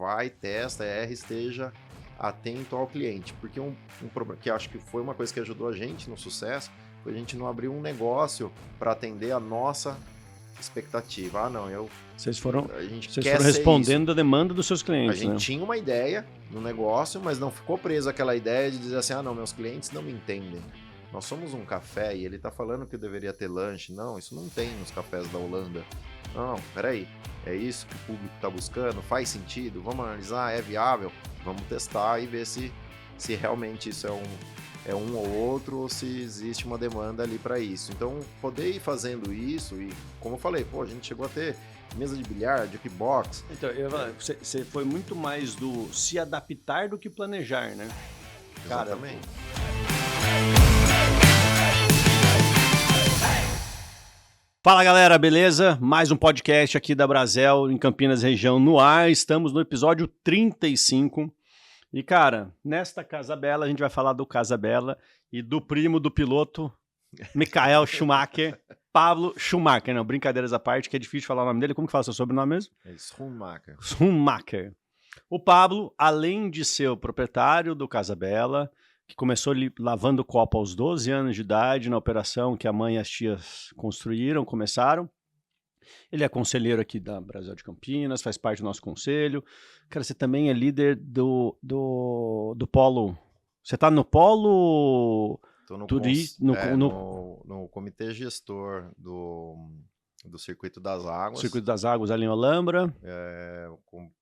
vai, testa, erra, esteja atento ao cliente. Porque um problema que acho que foi uma coisa que ajudou a gente no sucesso, foi a gente não abrir um negócio para atender a nossa expectativa. Ah, não, Vocês foram quer respondendo a demanda dos seus clientes, a gente né? tinha uma ideia no negócio, mas não ficou preso àquela ideia de dizer assim, ah, não, meus clientes não me entendem. Nós somos um café e ele está falando que deveria ter lanche. Não, isso não tem nos cafés da Holanda. Não, peraí, é isso que o público está buscando? Faz sentido? Vamos analisar, é viável? Vamos testar e ver se realmente isso é um ou outro, ou se existe uma demanda ali para isso. Então, poder ir fazendo isso, e como eu falei, a gente chegou a ter mesa de bilhar, jukebox. Então, você foi muito mais do se adaptar do que planejar, né? Exatamente. Fala galera, beleza? Mais um podcast aqui da Brasel, em Campinas região no ar. Estamos no episódio 35. E cara, nesta Casa Bela a gente vai falar do Casa Bela e do primo do piloto, Michael Schumacher, Pablo Schumacher. Não, brincadeiras à parte, que é difícil falar o nome dele. Como que fala seu sobrenome mesmo? É Schumacher. Schumacher. O Pablo, além de ser o proprietário do Casa Bela, que começou lavando copo aos 12 anos de idade, na operação que a mãe e as tias começaram. Ele é conselheiro aqui da Brasel de Campinas, faz parte do nosso conselho. Cara, você também é líder do polo. Você está no polo... Estou no comitê gestor do Circuito das Águas. Circuito das Águas ali em Olambra. Com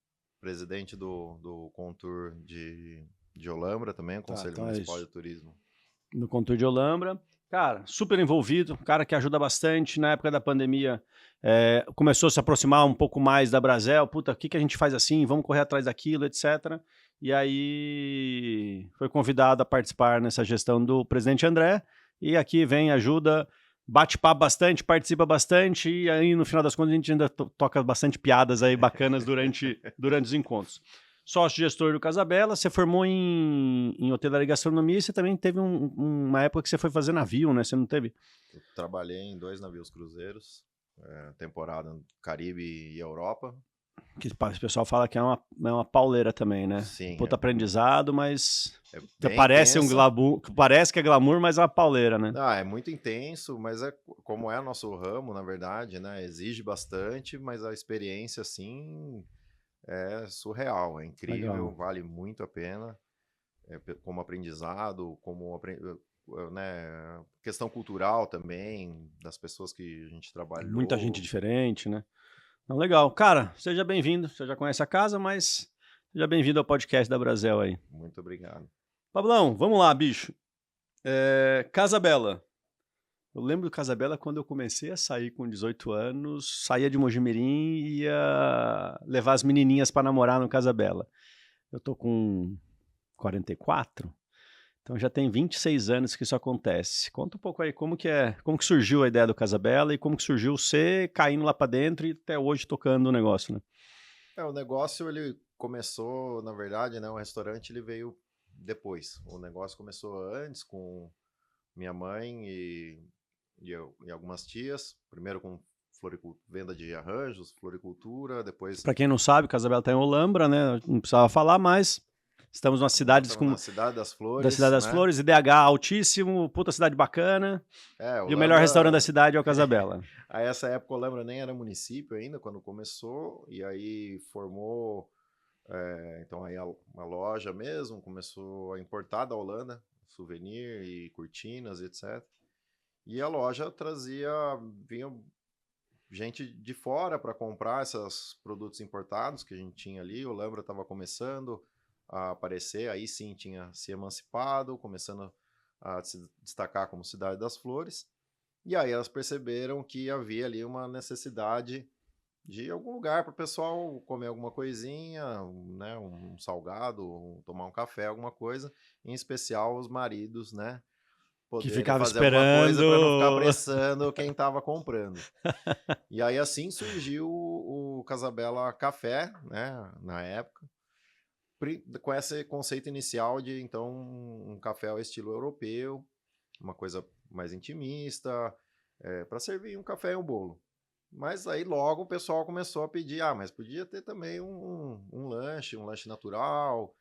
presidente do Contour de Olambra também, Conselho Municipal de Turismo. No Contour de Olambra. Cara, super envolvido, cara que ajuda bastante. Na época da pandemia, começou a se aproximar um pouco mais da Brasel. Puta, o que a gente faz assim? Vamos correr atrás daquilo, etc. E aí foi convidado a participar nessa gestão do presidente André. E aqui vem, ajuda, bate papo bastante, participa bastante. E aí, no final das contas, a gente ainda toca bastante piadas aí bacanas durante os encontros. Sócio gestor do Casa Bela, você formou em hotelaria e gastronomia e você também teve uma época que você foi fazer navio, né? Você não teve? Eu trabalhei em 2 navios cruzeiros, temporada Caribe e Europa. Que o pessoal fala que é uma pauleira também, né? Sim. Puta aprendizado, mas parece um glamour, parece que é glamour, mas é uma pauleira, né? É muito intenso, mas como é nosso ramo, na verdade, né? Exige bastante, mas a experiência, assim... é surreal, é incrível, legal. Vale muito a pena, como aprendizado, questão cultural também, das pessoas que a gente trabalhou. Muita gente diferente, né? Não, legal. Cara, seja bem-vindo, você já conhece a casa, mas seja bem-vindo ao podcast da Brasel aí. Muito obrigado. Pablão, vamos lá, bicho. Casa Bela. Eu lembro do Casa Bela quando eu comecei a sair com 18 anos, saía de Mojimirim e ia levar as menininhas para namorar no Casa Bela. Eu tô com 44, então já tem 26 anos que isso acontece. Conta um pouco aí como que surgiu a ideia do Casa Bela e como que surgiu você caindo lá para dentro e até hoje tocando o negócio, né? O negócio ele começou, na verdade, né? O restaurante ele veio depois. O negócio começou antes com minha mãe e algumas tias, primeiro com venda de arranjos, floricultura, depois... Para quem não sabe, Casa Bela está em Olambra, né? Não precisava falar, mas estamos numa cidade... na Cidade das Flores. Da Cidade das Flores, IDH altíssimo, puta cidade bacana. Olambra, e o melhor restaurante da cidade é o Casa Bela. A essa época, Olambra nem era município ainda, quando começou, e aí formou... então aí a loja mesmo começou a importar da Holanda, souvenir e cortinas, etc. E a loja vinha gente de fora para comprar esses produtos importados que a gente tinha ali. O Olambra estava começando a aparecer, aí sim tinha se emancipado, começando a se destacar como Cidade das Flores. E aí elas perceberam que havia ali uma necessidade de algum lugar para o pessoal comer alguma coisinha, né, um salgado, tomar um café, alguma coisa, em especial os maridos, né? Que ficava fazer esperando coisa para não ficar apressando quem estava comprando. E aí assim surgiu o Casa Bela Café, né, na época, com esse conceito inicial de então um café ao estilo europeu, uma coisa mais intimista, para servir um café e um bolo. Mas aí logo o pessoal começou a pedir, mas podia ter também um lanche natural,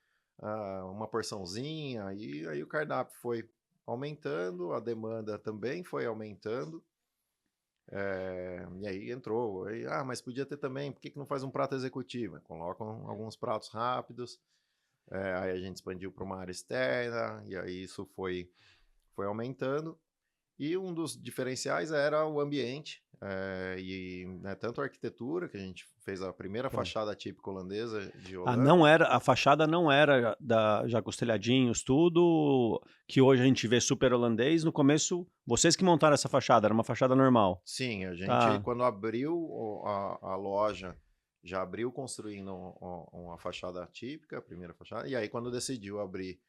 uma porçãozinha, e aí o cardápio foi aumentando, a demanda também foi aumentando, e aí entrou, mas podia ter também, por que que não faz um prato executivo? Colocam alguns pratos rápidos, aí a gente expandiu para uma área externa, e aí isso foi aumentando. E um dos diferenciais era o ambiente, né, tanto a arquitetura, que a gente fez a primeira Tá. fachada típica holandesa de Não Holanda. era, a fachada não era já com os telhadinhos, tudo que hoje a gente vê super holandês. No começo, vocês que montaram essa fachada, era uma fachada normal. Sim, a gente, Tá. quando abriu a loja, já abriu construindo uma fachada típica, a primeira fachada, e aí quando decidiu abrir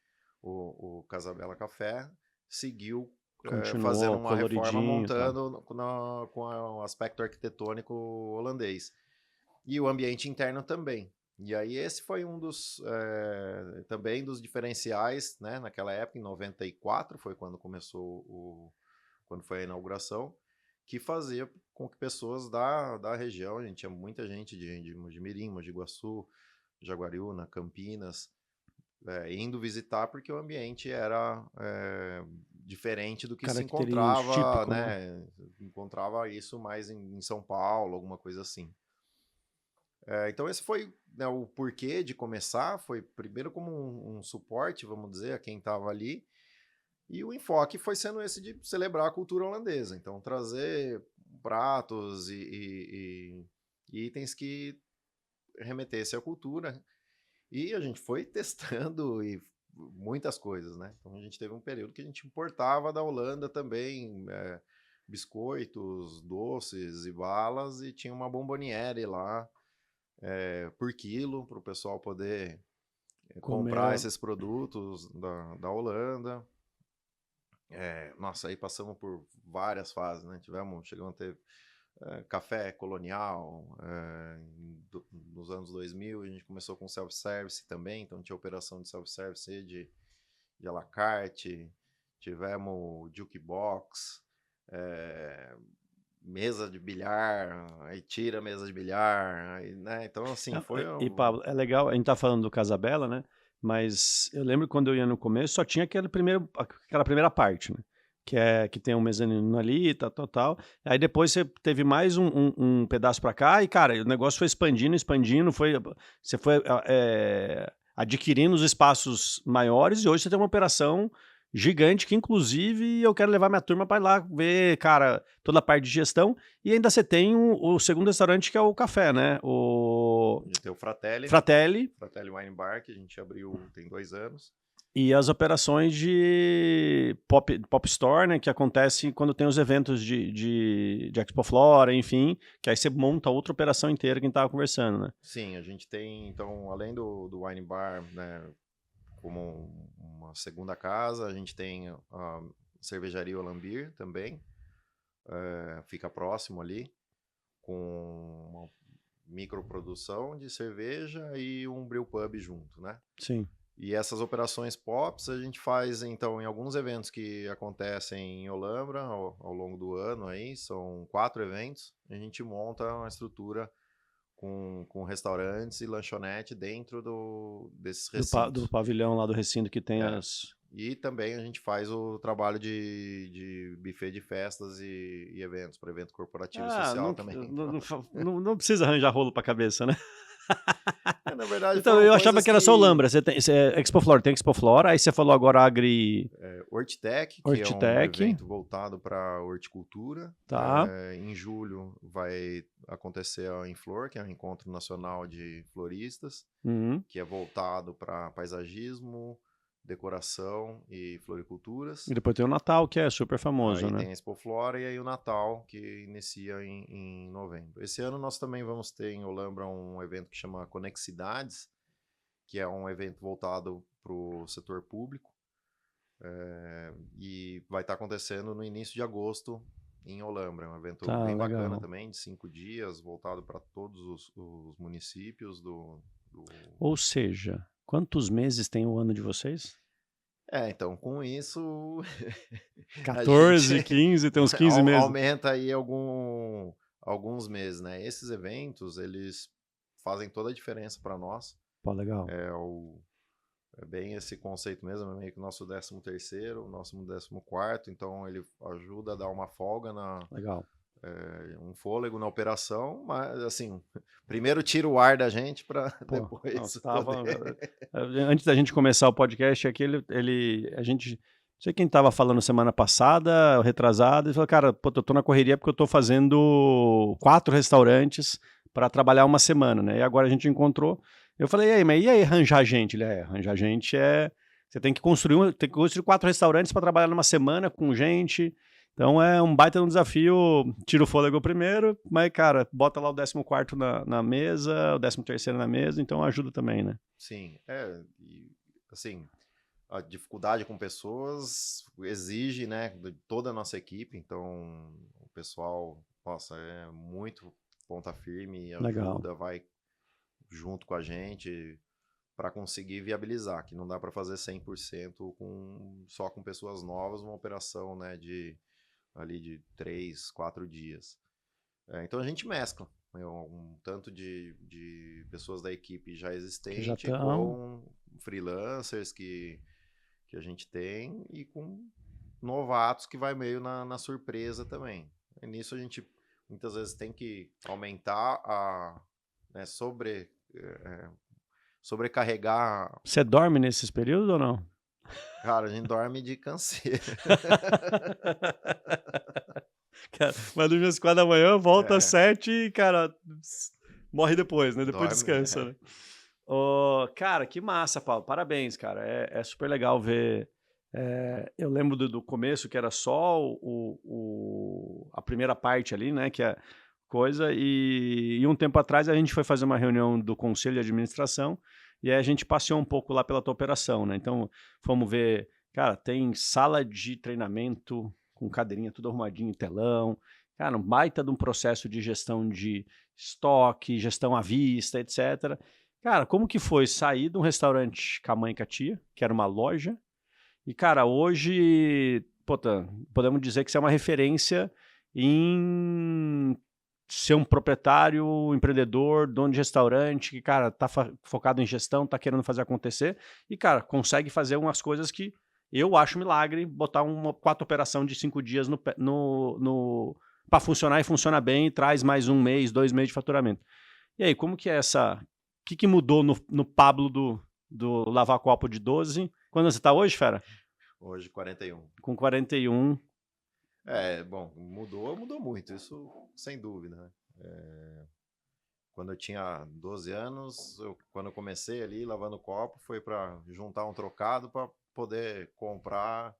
o Casabella Café, seguiu fazendo Continuou uma reforma, coloridinho, tá. montando com o aspecto arquitetônico holandês. E o ambiente interno também. E aí esse foi um dos, também dos diferenciais, né, naquela época, em 94, foi quando começou quando foi a inauguração, que fazia com que pessoas da região, a gente tinha muita gente de Mojimirim, Mogi Guaçu, Jaguariúna, Campinas, indo visitar porque o ambiente era diferente do que se Característico, encontrava, típico, né? né? Encontrava isso mais em São Paulo, alguma coisa assim. Então esse foi, né, o porquê de começar, foi primeiro como um suporte, vamos dizer, a quem estava ali, e o enfoque foi sendo esse de celebrar a cultura holandesa, então trazer pratos e itens que remetessem à cultura, e a gente foi testando e muitas coisas, né? Então a gente teve um período que a gente importava da Holanda também, biscoitos, doces e balas, e tinha uma bomboniere lá, por quilo, para o pessoal poder comprar Comer. esses produtos da Holanda. Nossa, aí passamos por várias fases, né? Chegamos a ter café colonial, nos anos 2000, a gente começou com self-service também, então tinha operação de self-service de à la carte, tivemos jukebox, mesa de bilhar, aí tira a mesa de bilhar, aí, né? Então, assim, foi E Pablo, é legal, a gente tá falando do Casabella, né? Mas eu lembro que quando eu ia no começo, só tinha aquela primeira parte, né? Que tem um mezanino ali, tal. Aí depois você teve mais um pedaço pra cá e, cara, o negócio foi expandindo, você foi adquirindo os espaços maiores e hoje você tem uma operação gigante que, inclusive, eu quero levar minha turma para ir lá ver, cara, toda a parte de gestão. E ainda você tem o segundo restaurante, que é o café, né? A gente tem o Fratelli Wine Bar, que a gente abriu tem 2 anos. E as operações de pop store, né, que acontece quando tem os eventos de Expo Flora, enfim, que aí você monta outra operação inteira que a gente estava conversando, né? Sim, a gente tem, então, além do Wine Bar, né, como uma segunda casa, a gente tem a cervejaria Olambir também, fica próximo ali, com uma microprodução de cerveja e um brew pub junto, né? Sim. E essas operações POPs a gente faz, então, em alguns eventos que acontecem em Olambra ao longo do ano aí, são 4 eventos, a gente monta uma estrutura com restaurantes e lanchonete dentro desses recintos. Do pavilhão lá do recinto que tem as... E também a gente faz o trabalho de buffet de festas e eventos, para evento corporativo e social também. Não precisa arranjar rolo pra cabeça, né? Na verdade, então, eu achava que era só Olambra. Você tem Expo Flora, tem Expo Flora, aí você falou agora Hortitec, que é um evento voltado para horticultura. Tá. Em julho vai acontecer a Inflor, que é o Encontro Nacional de Floristas, que é voltado para paisagismo, decoração e floriculturas. E depois tem o Natal, que é super famoso, aí né? Tem a Expo Flora e aí o Natal, que inicia em novembro. Esse ano nós também vamos ter em Olambra um evento que chama Conexidades, que é um evento voltado para o setor público, e vai estar acontecendo no início de agosto em Olambra. É um evento bem bacana também, de 5 dias, voltado para todos os municípios do... Ou seja, quantos meses tem o ano de vocês? Então, com isso... 14, 15, tem uns 15 meses. Aumenta aí alguns meses, né? Esses eventos, eles fazem toda a diferença para nós. Pô, legal. É bem esse conceito mesmo, é meio que o nosso 13º, o nosso 14º, então ele ajuda a dar uma folga Legal. um fôlego na operação, mas assim, primeiro tira o ar da gente para Pô, depois não, você tava, poder... antes da gente começar o podcast aqui, a gente, não sei quem tava falando semana passada, retrasada, ele falou, cara, pô, eu tô na correria porque eu tô fazendo 4 restaurantes para trabalhar uma semana, né? E agora a gente encontrou. Eu falei, e aí arranjar gente? Ele, arranjar gente você tem que construir 4 restaurantes para trabalhar numa semana com gente. Então é um baita um desafio, tira o fôlego primeiro, mas, cara, bota lá o 14º na mesa, o 13º na mesa, então ajuda também, né? Sim, e, assim, a dificuldade com pessoas exige, né, de toda a nossa equipe, então o pessoal, nossa, é muito ponta firme, Legal. ajuda, vai junto com a gente para conseguir viabilizar, que não dá para fazer 100% só com pessoas novas, uma operação, né, ali de 3, 4 dias. Então a gente mescla, né, um tanto de pessoas da equipe já Que já existente estão. com freelancers que a gente tem e com novatos que vai meio na surpresa também. E nisso a gente muitas vezes tem que aumentar né, sobrecarregar. Você dorme nesses períodos ou não? Cara, a gente dorme de canseira. Cara, vai dormir às 4 da manhã, volta às É, 7 e, cara, morre depois, né? Depois dorme. descansa, né? Oh, cara, que massa, Paulo. Parabéns, cara. É super legal ver. Eu lembro do começo, que era só a primeira parte ali, né? Que é coisa. E um tempo atrás a gente foi fazer uma reunião do conselho de administração e aí a gente passeou um pouco lá pela tua operação, né? Então, fomos ver. Cara, tem sala de treinamento com cadeirinha tudo arrumadinho, telão. Cara, um baita de um processo de gestão de estoque, gestão à vista, etc. Cara, como que foi sair de um restaurante com a mãe e com a tia, que era uma loja, e, cara, hoje, puta, podemos dizer que você é uma referência em ser um proprietário, empreendedor, dono de restaurante, que, cara, tá focado em gestão, tá querendo fazer acontecer, e, cara, consegue fazer umas coisas que eu acho milagre, botar uma 4 operação de 5 dias para funcionar e funciona bem, e traz mais 1 mês, 2 meses de faturamento. E aí, como que é essa... O que mudou no Pablo do lavar copo de 12? Quando você tá hoje, fera? Hoje 41. Com 41. Bom, mudou muito, isso sem dúvida, né? Quando eu tinha 12 anos, quando eu comecei ali lavando copo, foi para juntar um trocado para poder comprar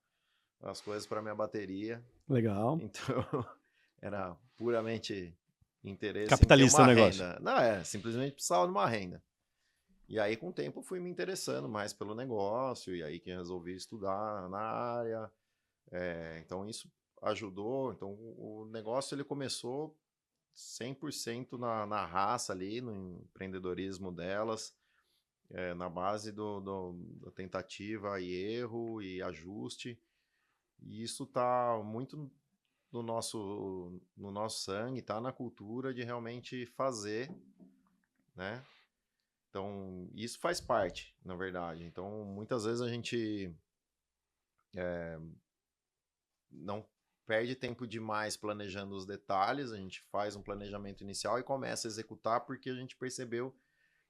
as coisas para minha bateria. Legal. Então, era puramente interesse em ter Capitalista o uma negócio. renda. Não, simplesmente precisava de uma renda. E aí, com o tempo, eu fui me interessando mais pelo negócio, e aí que eu resolvi estudar na área. Então, isso ajudou. Então, o negócio ele começou 100% na raça ali, no empreendedorismo delas, na base da tentativa e erro e ajuste. E isso está muito no nosso sangue, está na cultura de realmente fazer, né? Então, isso faz parte, na verdade. Então, muitas vezes a gente não perde tempo demais planejando os detalhes, a gente faz um planejamento inicial e começa a executar porque a gente percebeu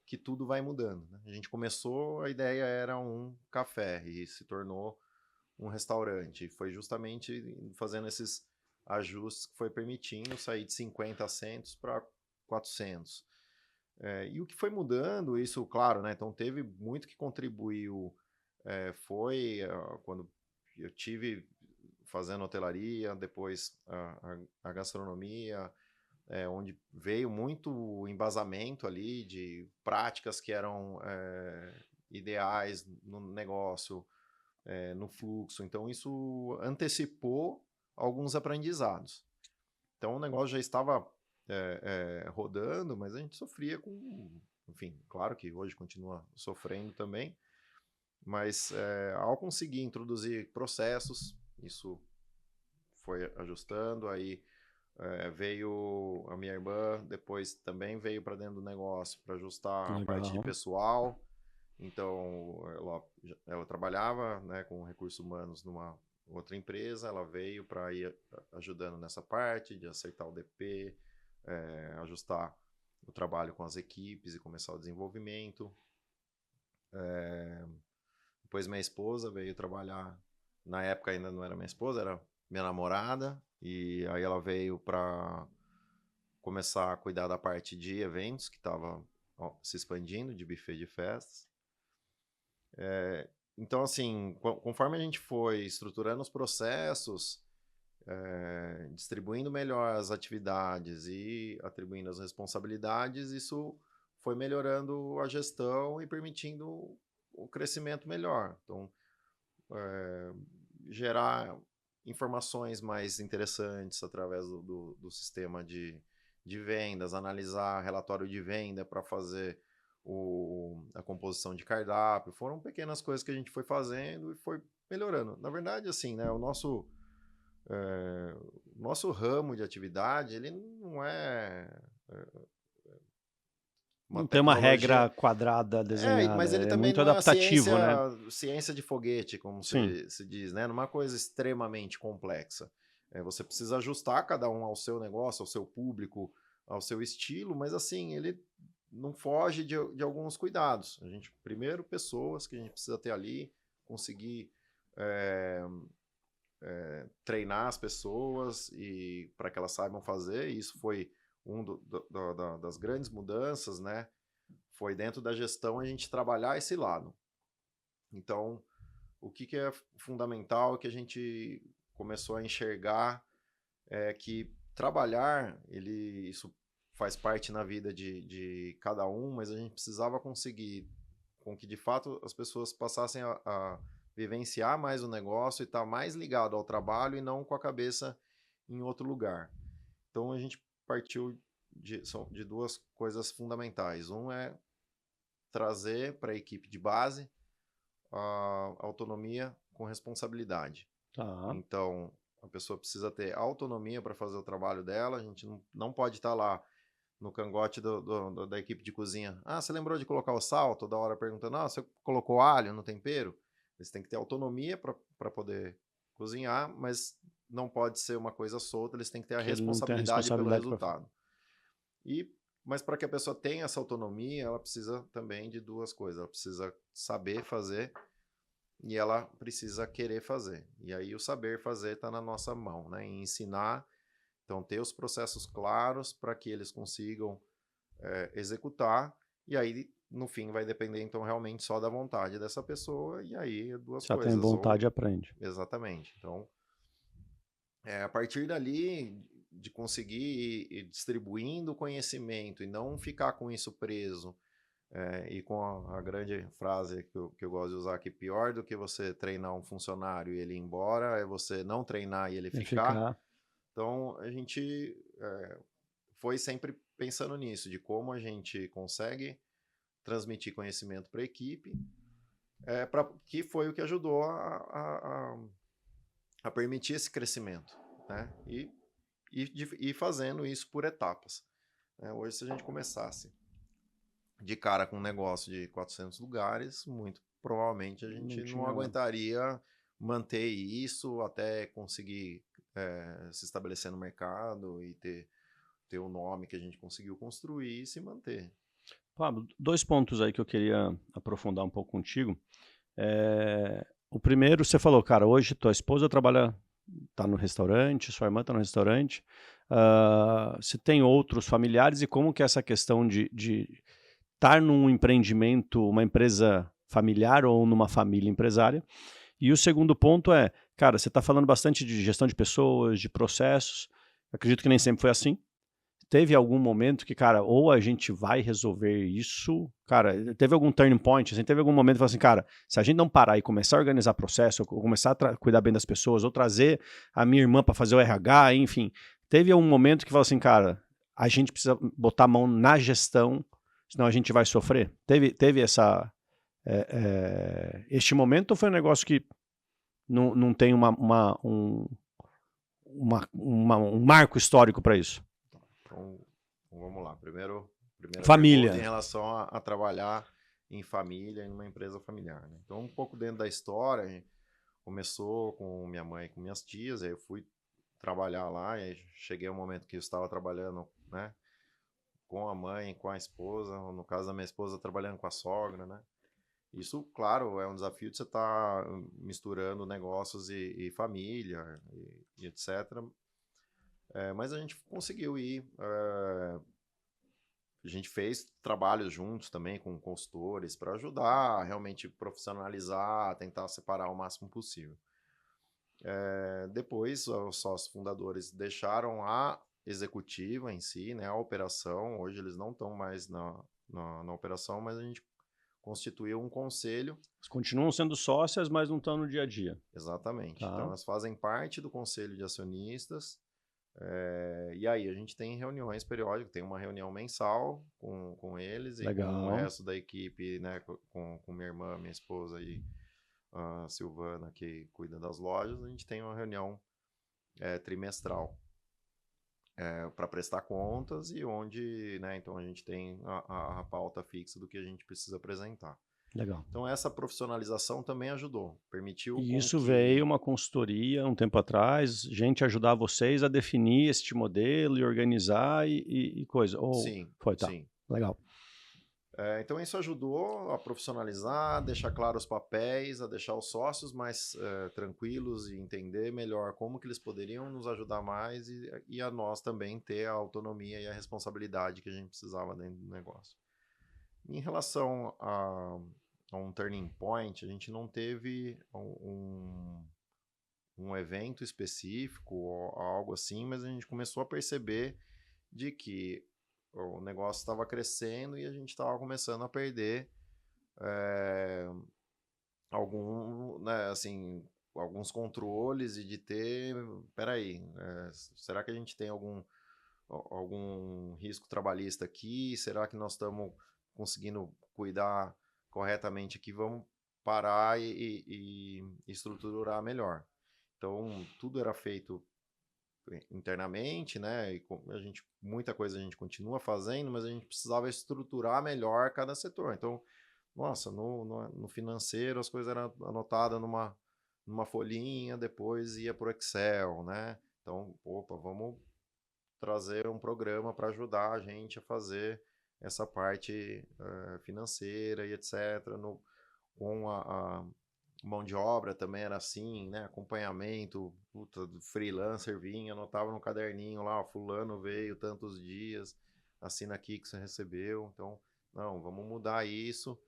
que tudo vai mudando, né? A gente começou, a ideia era um café e se tornou um restaurante. Foi justamente fazendo esses ajustes que foi permitindo sair de 50 assentos para 400. E o que foi mudando, isso, claro, né? Então teve muito que contribuiu, foi quando eu tive fazendo hotelaria, depois a gastronomia, onde veio muito embasamento ali de práticas que eram ideais no negócio, no fluxo. Então, isso antecipou alguns aprendizados. Então, o negócio já estava rodando, mas a gente sofria com... Enfim, claro que hoje continua sofrendo também, mas ao conseguir introduzir processos, isso foi ajustando, aí veio a minha irmã, depois também veio para dentro do negócio para ajustar a parte de Legal. pessoal. Então, ela trabalhava, né, com recursos humanos numa outra empresa, ela veio para ir ajudando nessa parte de acertar o DP, ajustar o trabalho com as equipes e começar o desenvolvimento. Depois minha esposa veio trabalhar, na época ainda não era minha esposa, era minha namorada, e aí ela veio para começar a cuidar da parte de eventos, que estava se expandindo, de buffet de festas. Então, assim, conforme a gente foi estruturando os processos, distribuindo melhor as atividades e atribuindo as responsabilidades, isso foi melhorando a gestão e permitindo o crescimento melhor. Então, gerar informações mais interessantes através do sistema de vendas, analisar relatório de venda para fazer a composição de cardápio. Foram pequenas coisas que a gente foi fazendo e foi melhorando. Na verdade, assim, né, o nosso ramo de atividade, ele não é uma Não tem uma tecnologia. regra quadrada desenhada, Mas ele é também muito não é a adaptativo, né? ciência de foguete, como Sim. se diz, né? Não é uma coisa extremamente complexa. Você precisa ajustar cada um ao seu negócio, ao seu público, ao seu estilo, mas assim, ele não foge de alguns cuidados. A gente, primeiro, pessoas que a gente precisa ter ali, conseguir treinar as pessoas e para que elas saibam fazer. E isso foi das grandes mudanças, né? Foi dentro da gestão a gente trabalhar esse lado. Então, o que é fundamental é que a gente começou a enxergar que trabalhar, isso faz parte na vida de cada um, mas a gente precisava conseguir com que, de fato, as pessoas passassem a vivenciar mais o negócio e estar mais ligado ao trabalho e não com a cabeça em outro lugar. Então, a gente partiu de duas coisas fundamentais. Um é trazer para a equipe de base a autonomia com responsabilidade. Tá. Então, a pessoa precisa ter autonomia para fazer o trabalho dela. A gente não pode estar lá no cangote da equipe de cozinha. Você lembrou de colocar o sal? Toda hora perguntando, você colocou alho no tempero? Eles têm que ter autonomia para poder cozinhar, mas não pode ser uma coisa solta, eles têm que ter a responsabilidade pelo resultado. Mas para que a pessoa tenha essa autonomia, ela precisa também de duas coisas. Ela precisa saber fazer e ela precisa querer fazer. E aí o saber fazer está na nossa mão, né? Em ensinar, então ter os processos claros para que eles consigam executar. E aí, no fim, vai depender então realmente só da vontade dessa pessoa. E aí duas Já coisas. tem vontade, aprende. Exatamente. Então, a partir dali, de conseguir ir distribuindo o conhecimento e não ficar com isso preso, e com a grande frase que eu gosto de usar, que pior do que você treinar um funcionário e ele ir embora, é você não treinar e ele ficar. Então, a gente foi sempre pensando nisso, de como a gente consegue transmitir conhecimento para a equipe, que foi o que ajudou a permitir esse crescimento, né? E fazendo isso por etapas. Hoje, se a gente começasse de cara com um negócio de 400 lugares, muito provavelmente a gente não aguentaria manter isso até conseguir se estabelecer no mercado e ter o nome que a gente conseguiu construir e se manter. Pablo, 2 pontos aí que eu queria aprofundar um pouco contigo. O primeiro, você falou, cara, hoje tua esposa tá no restaurante, sua irmã tá no restaurante, você tem outros familiares e como que é essa questão de estar num empreendimento, uma empresa familiar ou numa família empresária? E o segundo ponto é, cara, você está falando bastante de gestão de pessoas, de processos, acredito que nem sempre foi assim. Teve algum momento que, cara, ou a gente vai resolver isso, cara, teve algum turning point, assim, teve algum momento que falou assim, cara, se a gente não parar e começar a organizar processo, ou começar a cuidar bem das pessoas, ou trazer a minha irmã para fazer o RH, enfim, teve um momento que falou assim, cara, a gente precisa botar a mão na gestão, senão a gente vai sofrer? Teve este momento ou foi um negócio que não tem um um marco histórico para isso? Então, vamos lá. Primeira Família. pergunta em relação a trabalhar em família, em uma empresa familiar, né? Então, um pouco dentro da história, a gente começou com minha mãe e com minhas tias, aí eu fui trabalhar lá, e aí cheguei ao momento que eu estava trabalhando, né, com a mãe, com a esposa, ou no caso da minha esposa, trabalhando com a sogra, né? Isso, claro, é um desafio de você estar misturando negócios e família, e etc. Mas a gente conseguiu ir. A gente fez trabalhos juntos também com consultores para ajudar a realmente profissionalizar, tentar separar o máximo possível. Depois, os sócios fundadores deixaram a executiva em si, né, a operação. Hoje eles não estão mais na operação, mas a gente constituiu um conselho. Elas continuam sendo sócias, mas não estão no dia a dia. Exatamente. Tá. Então, elas fazem parte do conselho de acionistas. E aí a gente tem reuniões periódicas, tem uma reunião mensal com eles. Legal. E com o resto da equipe, né, com minha irmã, minha esposa e a Silvana, que cuida das lojas. A gente tem uma reunião trimestral para prestar contas, e onde, né, então a gente tem a pauta fixa do que a gente precisa apresentar. Legal. Então essa profissionalização também ajudou, permitiu. E isso veio uma consultoria um tempo atrás, gente ajudar vocês a definir este modelo e organizar e coisa. Ou Sim, foi, tá. sim. Legal. Então isso ajudou a profissionalizar, deixar claros os papéis, a deixar os sócios mais tranquilos e entender melhor como que eles poderiam nos ajudar mais, e a nós também ter a autonomia e a responsabilidade que a gente precisava dentro do negócio. Em relação a um turning point, a gente não teve um evento específico ou algo assim, mas a gente começou a perceber de que o negócio estava crescendo e a gente estava começando a perder alguns controles, e de ter, peraí, será que a gente tem algum risco trabalhista aqui? Será que nós estamos conseguindo cuidar corretamente aqui? Vamos parar e estruturar melhor. Então, tudo era feito internamente, né? E muita coisa a gente continua fazendo, mas a gente precisava estruturar melhor cada setor. Então, nossa, no financeiro as coisas eram anotadas numa folhinha, depois ia para o Excel, né? Então, vamos trazer um programa para ajudar a gente a fazer essa parte financeira e etc. Com a mão de obra também era assim, né? Acompanhamento, freelancer vinha, anotava no caderninho lá, fulano veio tantos dias, assina aqui que você recebeu. Então, não, vamos mudar isso.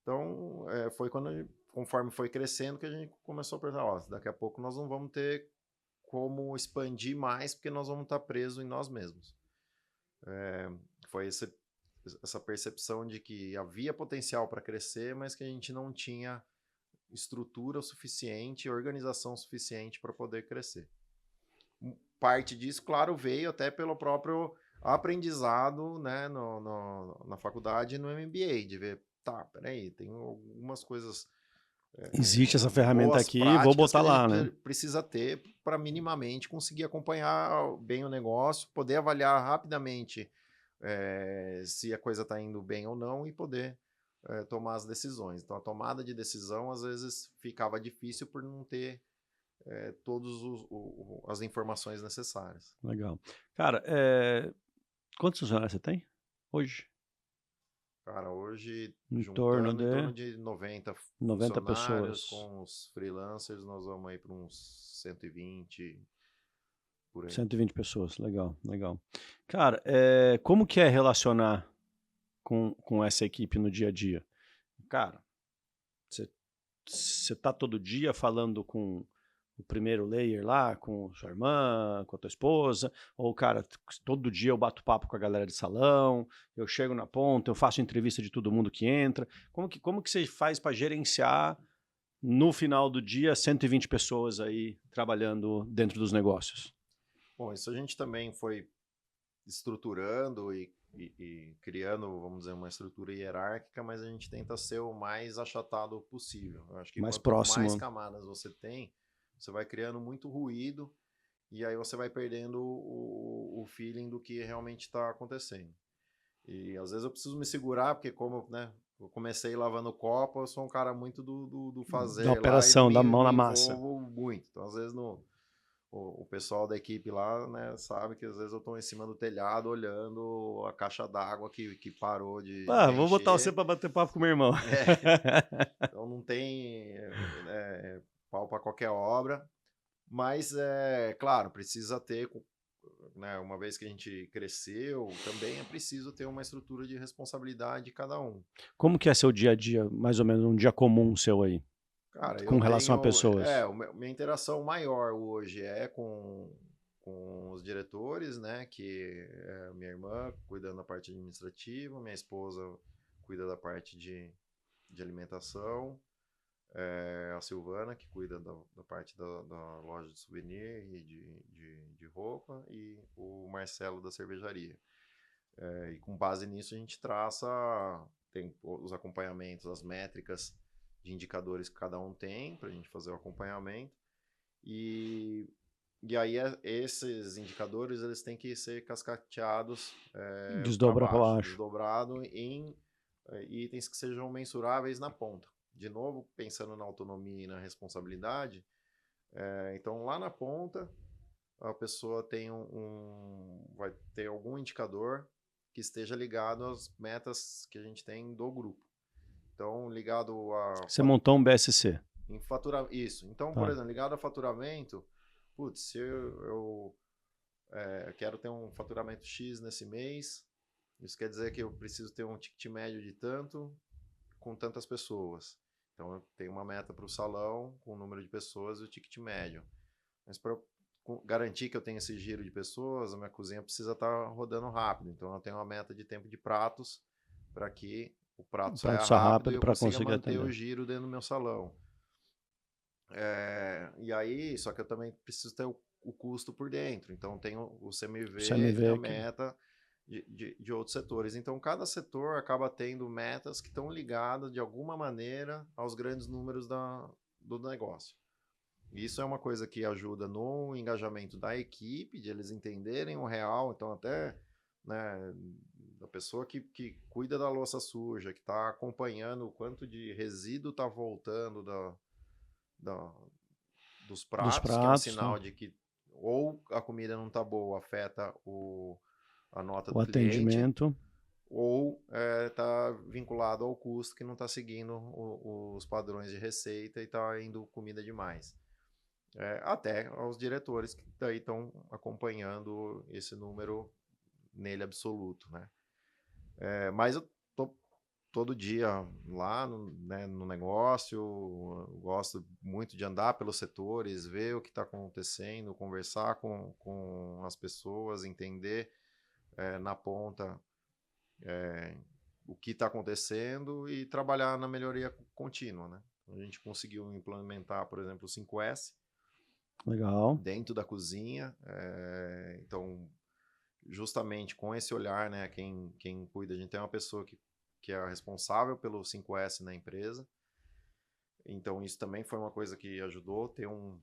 Então, foi conforme foi crescendo, que a gente começou a pensar, daqui a pouco nós não vamos ter como expandir mais, porque nós vamos estar presos em nós mesmos. Foi essa percepção de que havia potencial para crescer, mas que a gente não tinha estrutura suficiente, organização suficiente para poder crescer. Parte disso, claro, veio até pelo próprio aprendizado, né, na faculdade e no MBA, de ver, peraí, tem algumas coisas... Existe essa ferramenta aqui, vou botar lá, né? Precisa ter para minimamente conseguir acompanhar bem o negócio, poder avaliar rapidamente se a coisa está indo bem ou não, e poder tomar as decisões. Então, a tomada de decisão, às vezes, ficava difícil por não ter todas as informações necessárias. Legal. Cara, quantos funcionários você tem hoje? Cara, hoje, em torno torno de 90 pessoas. Com os freelancers, nós vamos aí para uns 120, por aí. 120 pessoas, legal, legal. Cara, como que é relacionar com essa equipe no dia a dia? Cara, você tá todo dia falando com o primeiro layer lá, com sua irmã, com a tua esposa, ou, cara, todo dia eu bato papo com a galera de salão, eu chego na ponta, eu faço entrevista de todo mundo que entra. Como que você faz para gerenciar, no final do dia, 120 pessoas aí trabalhando dentro dos negócios? Bom, isso a gente também foi estruturando e criando, vamos dizer, uma estrutura hierárquica, mas a gente tenta ser o mais achatado possível. Eu acho que mais quanto próximo. mais camadas você tem, você vai criando muito ruído, e aí você vai perdendo o feeling do que realmente está acontecendo. E às vezes eu preciso me segurar, porque como, né, eu comecei lavando copo, eu sou um cara muito do Da fazer lá e operação, da mão me na massa. envolvo muito. Então, às vezes, o pessoal da equipe lá, né, sabe que às vezes eu estou em cima do telhado olhando a caixa d'água que parou de Vou botar você encher. pra bater papo com meu irmão. Então não tem pau para qualquer obra, mas claro, precisa ter, né, uma vez que a gente cresceu, também é preciso ter uma estrutura de responsabilidade de cada um. Como que é seu dia a dia, mais ou menos um dia comum seu aí, Cara, eu com relação a tenho. pessoas? Minha interação maior hoje é com os diretores, né? Que é minha irmã cuidando da parte administrativa, minha esposa cuida da parte de alimentação, a Silvana, que cuida da parte da loja de souvenir e de roupa, e o Marcelo da cervejaria. E com base nisso a gente traça, tem os acompanhamentos, as métricas de indicadores que cada um tem para a gente fazer o acompanhamento. E aí esses indicadores eles têm que ser cascateados para Desdobra pra baixo, baixo. desdobrado em itens que sejam mensuráveis na ponta. De novo, pensando na autonomia e na responsabilidade, então lá na ponta a pessoa tem vai ter algum indicador que esteja ligado às metas que a gente tem do grupo. Então, ligado a Você montou um BSC. em faturamento. Isso. Então, por Tá. exemplo, ligado a faturamento, putz, se eu quero ter um faturamento X nesse mês, isso quer dizer que eu preciso ter um ticket médio de tanto com tantas pessoas. Então, eu tenho uma meta para o salão com o número de pessoas e o ticket médio. Mas para garantir que eu tenho esse giro de pessoas, a minha cozinha precisa estar rodando rápido. Então, eu tenho uma meta de tempo de pratos para que o prato saia Prato rápido e eu para consiga conseguir manter o atender. giro dentro do meu salão. E aí, só que eu também preciso ter o custo por dentro. Então, tem o CMV e a CMV aqui. meta de outros setores. Então, cada setor acaba tendo metas que estão ligadas, de alguma maneira, aos grandes números do negócio. Isso é uma coisa que ajuda no engajamento da equipe, de eles entenderem o real. Então, até, né, da pessoa que cuida da louça suja, que está acompanhando o quanto de resíduo está voltando da, dos Dos pratos, que é um pratos, né? sinal de que ou a comida não está boa, afeta a nota O do cliente, atendimento. ou está vinculado ao custo que não está seguindo os padrões de receita e está indo comida demais. Até aos diretores que daí estão acompanhando esse número nele absoluto, né? Mas eu tô todo dia lá né, no negócio, gosto muito de andar pelos setores, ver o que está acontecendo, conversar com as pessoas, entender na ponta o que está acontecendo e trabalhar na melhoria contínua, né? A gente conseguiu implementar, por exemplo, o 5S Legal. dentro da cozinha, então justamente com esse olhar, né, quem cuida, a gente tem uma pessoa que é a responsável pelo 5S na empresa. Então, isso também foi uma coisa que ajudou ter um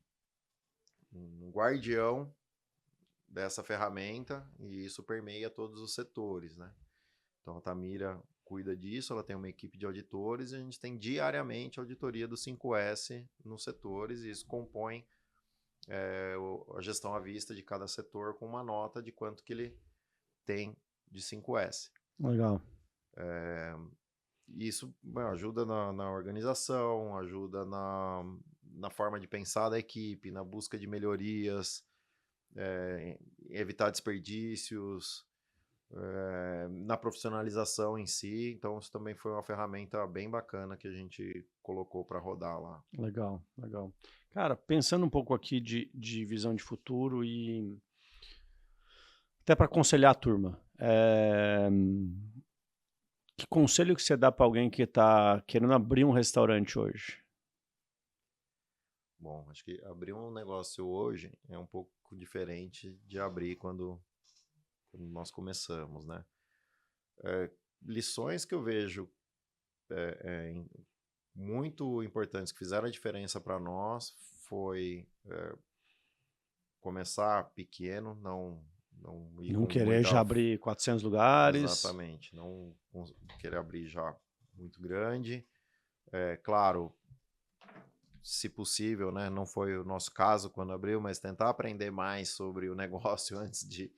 guardião dessa ferramenta e isso permeia todos os setores, né? Então, a Tamira cuida disso, ela tem uma equipe de auditores e a gente tem diariamente a auditoria do 5S nos setores e isso compõe a gestão à vista de cada setor com uma nota de quanto que ele tem de 5S. Legal. Isso ajuda na organização, ajuda na forma de pensar da equipe, na busca de melhorias, evitar desperdícios, na profissionalização em si. Então, isso também foi uma ferramenta bem bacana que a gente colocou para rodar lá. Legal, legal. Cara, pensando um pouco aqui de visão de futuro e até para aconselhar a turma, que conselho que você dá para alguém que está querendo abrir um restaurante hoje? Bom, acho que abrir um negócio hoje é um pouco diferente de abrir quando nós começamos, né? Lições que eu vejo muito importantes que fizeram a diferença para nós foi começar pequeno, não ir Não com querer muita. já abrir 400 lugares. Exatamente, não querer abrir já muito grande. É claro, se possível, né? Não foi o nosso caso quando abriu, mas tentar aprender mais sobre o negócio antes de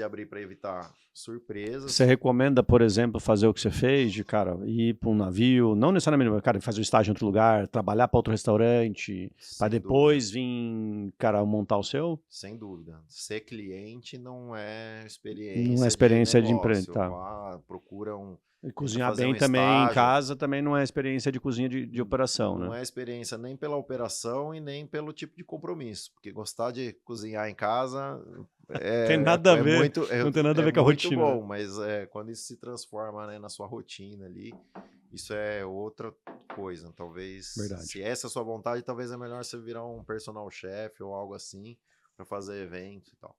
abrir para evitar Você surpresas. recomenda, por exemplo, fazer o que você fez, de, cara, ir para um navio, não necessariamente, mas, cara, fazer um estágio em outro lugar, trabalhar para outro restaurante, para Sem dúvida, depois vir, cara, montar o seu? sem dúvida. Ser cliente não é Não é experiência de experiência de emprego, negócio. tá? Vá, procura E tenta cozinhar fazer bem um também em estágio. casa também não é experiência de cozinha de operação, Não né? é experiência nem pela operação e nem pelo tipo de compromisso, porque gostar de cozinhar em casa Tem nada a é ver, muito, não tem nada a é ver com a muito rotina, né? bom, mas quando isso se transforma, né, na sua rotina ali, isso é outra coisa. Talvez, Verdade. se essa é a sua vontade, talvez é melhor você virar um personal chef ou algo assim para fazer eventos e tal.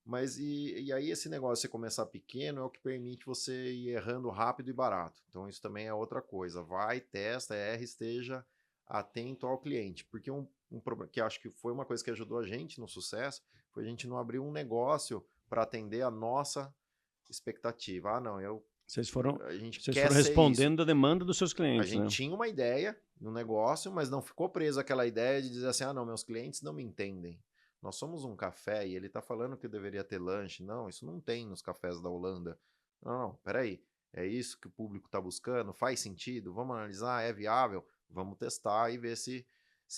Mas e aí esse negócio de você começar pequeno é o que permite você ir errando rápido e barato. Então isso também é outra coisa. Vai, testa, erra, esteja atento ao cliente. Porque um problema que acho que foi uma coisa que ajudou a gente no sucesso foi a gente não abrir um negócio para atender a nossa expectativa. Ah, não, Vocês foram, a gente vocês quer foram ser isso. respondendo a demanda dos seus A clientes, gente né? tinha uma ideia no negócio, mas não ficou preso àquela ideia de dizer assim: ah, não, meus clientes não me entendem. Nós somos um café e ele está falando que deveria ter lanche. Não, isso não tem nos cafés da Holanda. Não, não, peraí. É isso que o público está buscando? Faz sentido? Vamos analisar? É viável? Vamos testar e ver se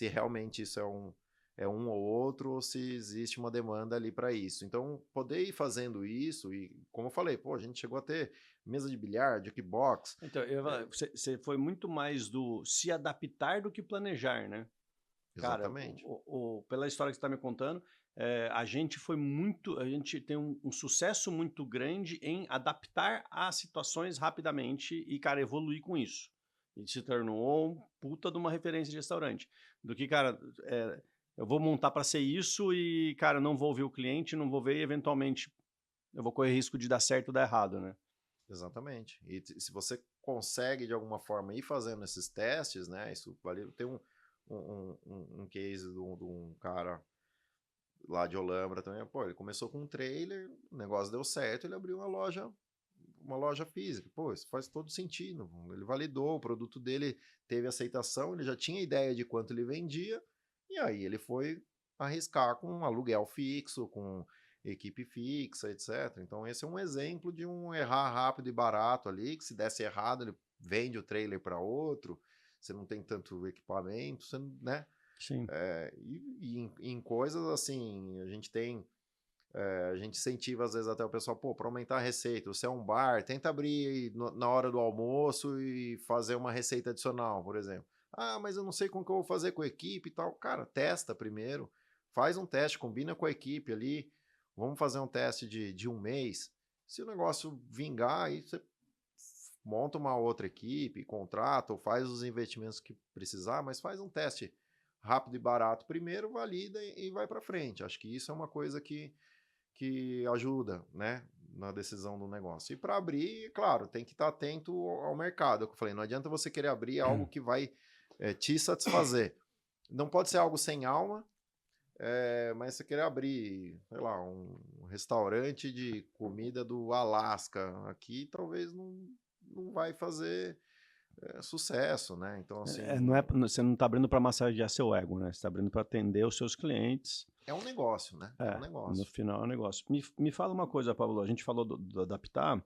realmente isso é um ou outro ou se existe uma demanda ali para isso. Então, poder ir fazendo isso e, como eu falei, pô, a gente chegou a ter mesa de bilhar, jukebox. Então, você foi muito mais do se adaptar do que planejar, né? Cara, Exatamente. pela história que você está me contando, a gente foi muito, a gente tem um sucesso muito grande em adaptar às situações rapidamente e, cara, evoluir com isso. E se tornou um puta de uma referência de restaurante. Do que, cara, eu vou montar para ser isso e, cara, não vou ouvir o cliente, não vou ver e, eventualmente, eu vou correr risco de dar certo ou dar errado, né? Exatamente. E se você consegue de alguma forma ir fazendo esses testes, né? Isso vale. Tem um case de um cara lá de Olambra também. Pô, ele começou com um trailer, o negócio deu certo, ele abriu uma loja física. Pô, isso faz todo sentido. Ele validou, o produto dele teve aceitação, ele já tinha ideia de quanto ele vendia, e aí ele foi arriscar com um aluguel fixo, com equipe fixa, etc. Então esse é um exemplo de um errar rápido e barato ali, que se desse errado, ele vende o trailer para outro, você não tem tanto equipamento, você, né? Sim. Em coisas assim, a gente incentiva às vezes até o pessoal, pô, para aumentar a receita, você é um bar, tenta abrir na hora do almoço e fazer uma receita adicional, por exemplo. Ah, mas eu não sei como que eu vou fazer com a equipe e tal. Cara, testa primeiro, faz um teste, combina com a equipe ali, vamos fazer um teste de um mês. Se o negócio vingar, aí você monta uma outra equipe, contrata ou faz os investimentos que precisar, mas faz um teste rápido e barato primeiro, valida e vai para frente. Acho que isso é uma coisa que ajuda, né, na decisão do negócio. E para abrir, claro, tem que estar atento ao mercado. É o que eu falei, não adianta você querer abrir algo que vai te satisfazer. Não pode ser algo sem alma, mas você querer abrir, sei lá, um restaurante de comida do Alasca, aqui talvez não vai fazer sucesso, né? Então, assim, Não é, você não está abrindo para massagear seu ego, né? Você está abrindo para atender os seus clientes. é um negócio, né? É um No negócio. final é um negócio. Me fala uma coisa, Pablo. A gente falou do adaptar,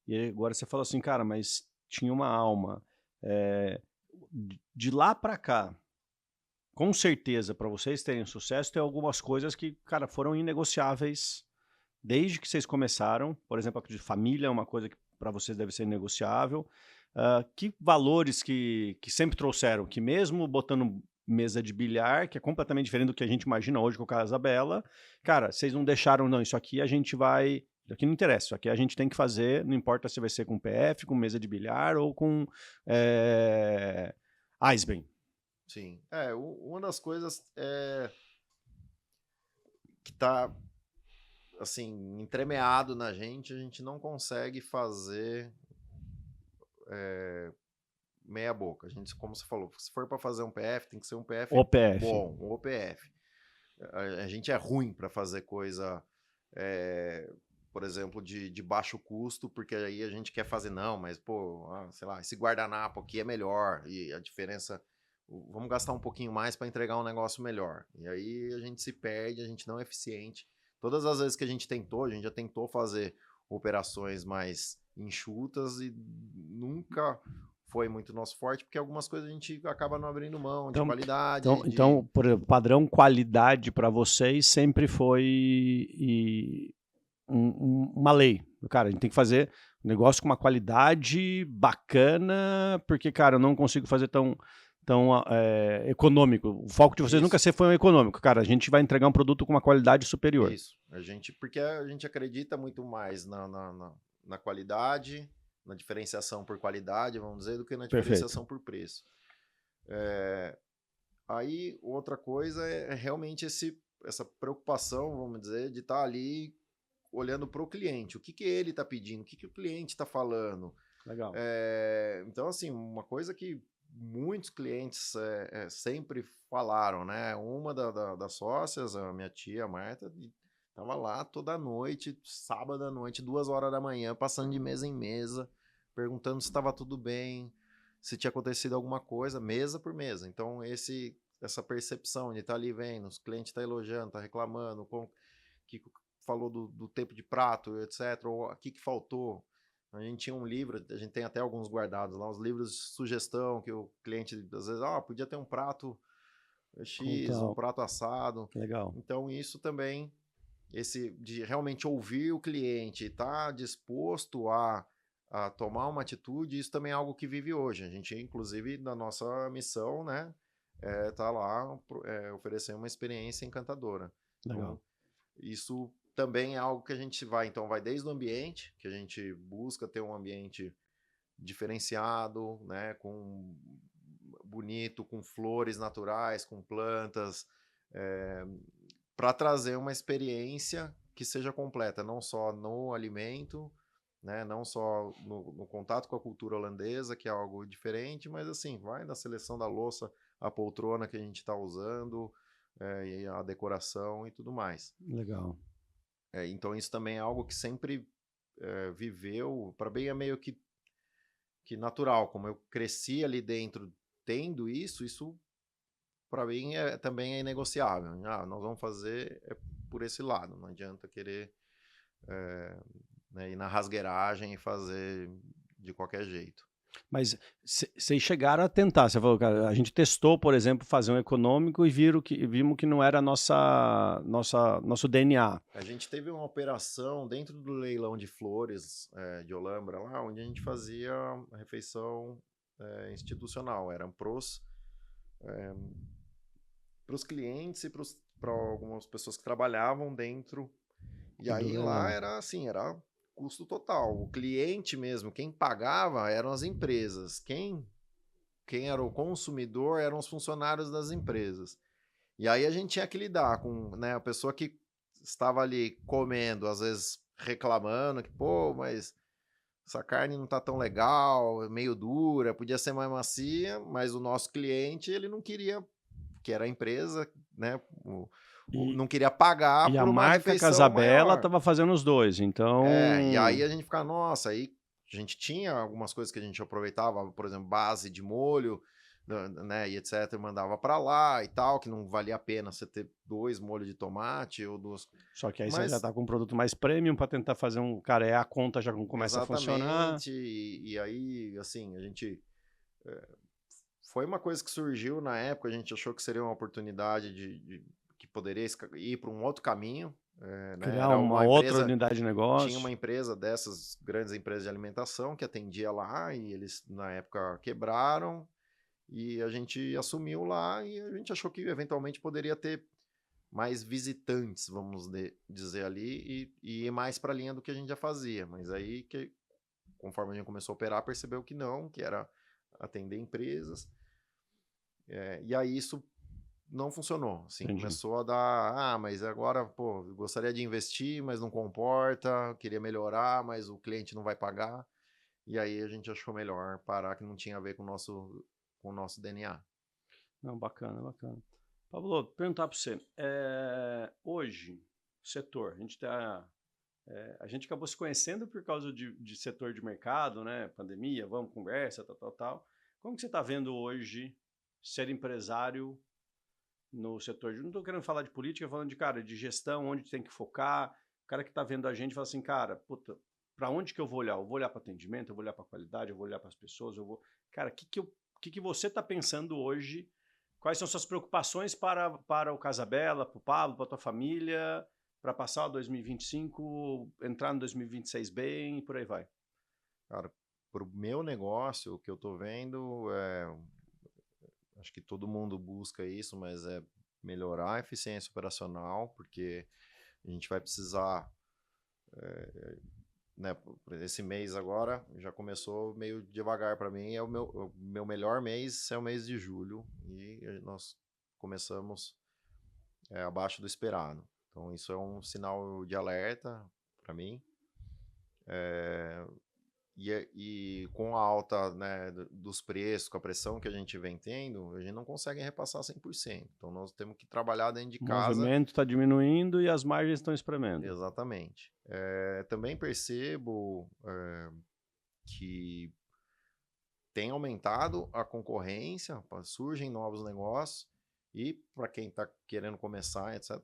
e agora você falou assim, cara, mas tinha uma alma. É, de lá para cá, com certeza, para vocês terem sucesso, tem algumas coisas que, cara, foram inegociáveis desde que vocês começaram. Por exemplo, a de família é uma coisa que para vocês deve ser negociável. Que valores que sempre trouxeram, que mesmo botando mesa de bilhar, que é completamente diferente do que a gente imagina hoje com o Casa Bela, cara, vocês não deixaram, não, isso aqui a gente vai, isso aqui não interessa, isso aqui a gente tem que fazer, não importa se vai ser com PF, com mesa de bilhar ou com Eisbein. Sim. Uma das coisas que tá assim, entremeado na gente, a gente não consegue fazer meia boca. A gente, como você falou, se for para fazer um PF, tem que ser um PF OPF. bom, um OPF. a gente é ruim para fazer coisa, é, por exemplo, de baixo custo, porque aí a gente quer fazer, não, mas, pô, sei lá, esse guardanapo aqui é melhor, e a diferença, vamos gastar um pouquinho mais para entregar um negócio melhor. E aí a gente se perde, a gente não é eficiente. Todas as vezes que a gente já tentou fazer operações mais enxutas e nunca foi muito nosso forte, porque algumas coisas a gente acaba não abrindo mão de Então, qualidade, por exemplo, padrão qualidade para vocês sempre foi uma lei. Cara, a gente tem que fazer um negócio com uma qualidade bacana, porque, cara, eu não consigo fazer tão econômico. O foco de vocês nunca Isso. foi um econômico. Cara, a gente vai entregar um produto com uma qualidade superior. Isso. Porque a gente acredita muito mais na qualidade, na diferenciação por qualidade, vamos dizer, do que na Perfeito. diferenciação por preço. Aí, outra coisa é realmente essa preocupação, vamos dizer, de estar ali olhando para o cliente. O que ele está pedindo, o que o cliente está falando. Legal. Então, assim, uma coisa que muitos clientes sempre falaram, né? Uma das sócias, a minha tia, a Marta, estava lá toda noite, sábado à noite, 2 horas da manhã, passando de mesa em mesa, perguntando se estava tudo bem, se tinha acontecido alguma coisa, mesa por mesa. Então, essa percepção de estar ali vendo, os clientes estão elogiando, estão reclamando, que falou do tempo de prato, etc., ou o que faltou. A gente tinha um livro, a gente tem até alguns guardados lá, uns livros de sugestão que o cliente, às vezes, podia ter um prato X, um prato assado. Legal. Então, isso também, de realmente ouvir o cliente, estar disposto a tomar uma atitude, isso também é algo que vive hoje. A gente, inclusive, na nossa missão, né, tá lá oferecer uma experiência encantadora. Legal. Então, isso também é algo que a gente vai desde o ambiente, que a gente busca ter um ambiente diferenciado, né, bonito, com flores naturais, com plantas, para trazer uma experiência que seja completa, não só no alimento, né, não só no contato com a cultura holandesa, que é algo diferente, mas assim, vai na seleção da louça, a poltrona que a gente está usando, e a decoração e tudo mais. Legal. Então isso também é algo que sempre viveu, para bem é meio que natural, como eu cresci ali dentro tendo isso para mim também é inegociável. Nós vamos fazer por esse lado, não adianta querer ir na rasgueiragem e fazer de qualquer jeito. Mas vocês chegaram a tentar, você falou, cara, a gente testou, por exemplo, fazer um econômico e vimos que não era nosso DNA. A gente teve uma operação dentro do leilão de flores de Olambra, lá onde a gente fazia a refeição institucional. Eram pros clientes e para algumas pessoas que trabalhavam dentro. E aí lá era assim, era custo total. O cliente mesmo, quem pagava eram as empresas. Quem era o consumidor eram os funcionários das empresas. E aí a gente tinha que lidar com, né, a pessoa que estava ali comendo, às vezes reclamando que, pô, mas essa carne não tá tão legal, é meio dura, podia ser mais macia, mas o nosso cliente, ele não queria, que era a empresa, né, não queria pagar E a por uma marca refeição Casabella maior. estava fazendo os dois, então... E aí a gente ficava, nossa, aí a gente tinha algumas coisas que a gente aproveitava, por exemplo, base de molho, né, e etc, mandava para lá e tal, que não valia a pena você ter 2 molhos de tomate ou 2. Só que aí você já tá com um produto mais premium para tentar fazer a conta já começa a funcionar. Exatamente, e aí, assim, a gente... foi uma coisa que surgiu na época, a gente achou que seria uma oportunidade que poderia ir para um outro caminho, né? Criar Era uma outra unidade de negócio. Tinha uma empresa dessas grandes empresas de alimentação que atendia lá e eles na época quebraram e a gente assumiu lá e a gente achou que eventualmente poderia ter mais visitantes, vamos dizer ali, e ir mais para a linha do que a gente já fazia. Mas aí, conforme a gente começou a operar, percebeu que não, que era atender empresas. E aí isso não funcionou, assim, Entendi. começou a dar, mas agora, pô, gostaria de investir, mas não comporta, queria melhorar, mas o cliente não vai pagar, e aí a gente achou melhor parar, que não tinha a ver com o nosso DNA. Não, bacana, bacana. Pablo, perguntar para você. Hoje, setor, a gente acabou se conhecendo por causa de setor de mercado, né? Pandemia, vamos, conversa, tal, tal, tal. Como que você está vendo hoje ser empresário no setor? Não estou querendo falar de política, falando de, cara, de gestão, onde tem que focar. O cara que está vendo a gente fala assim, cara, puta, para onde que eu vou olhar? Eu vou olhar para atendimento, eu vou olhar para qualidade, eu vou olhar para as pessoas, eu vou... Cara, que você está pensando hoje? Quais são suas preocupações para o Casabela, para o Pablo, para a tua família, para passar o 2025, entrar no 2026 bem e por aí vai? Cara, para o meu negócio, o que eu estou vendo acho que todo mundo busca isso, mas é melhorar a eficiência operacional, porque a gente vai precisar, né, esse mês agora já começou meio devagar para mim, o meu melhor mês é o mês de julho, e nós começamos abaixo do esperado. Então isso é um sinal de alerta para mim. E com a alta, né, dos preços, com a pressão que a gente vem tendo, a gente não consegue repassar 100%. Então nós temos que trabalhar dentro de O casa. movimento está diminuindo e as margens estão espremendo. Exatamente. Também percebo que tem aumentado a concorrência, surgem novos negócios, e para quem está querendo começar, etc.,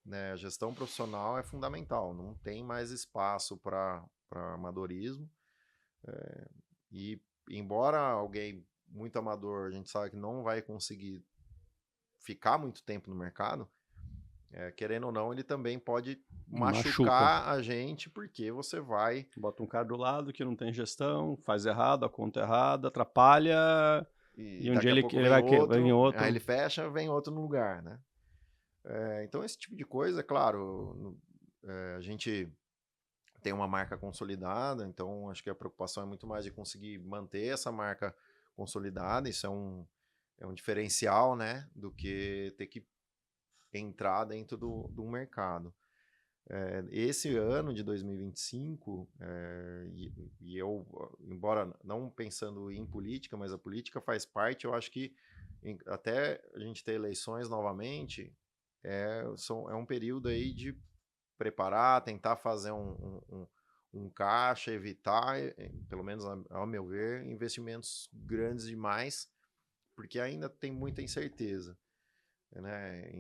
né, a gestão profissional é fundamental. Não tem mais espaço para amadorismo. E embora alguém muito amador, a gente sabe que não vai conseguir ficar muito tempo no mercado, querendo ou não, ele também pode machucar a gente, porque você vai... Bota um cara do lado que não tem gestão, faz errado, a conta errada, atrapalha, e um dia ele vai em outro. Aí ele fecha, vem outro no lugar, né? Então esse tipo de coisa, claro, a gente tem uma marca consolidada, então acho que a preocupação é muito mais de conseguir manter essa marca consolidada. Isso é um diferencial, né, do que ter que entrar dentro do mercado. Esse ano de 2025, e eu, embora não pensando em política, mas a política faz parte, eu acho que até a gente ter eleições novamente, é um período aí de preparar, tentar fazer um caixa, evitar, pelo menos ao meu ver, investimentos grandes demais, porque ainda tem muita incerteza, né,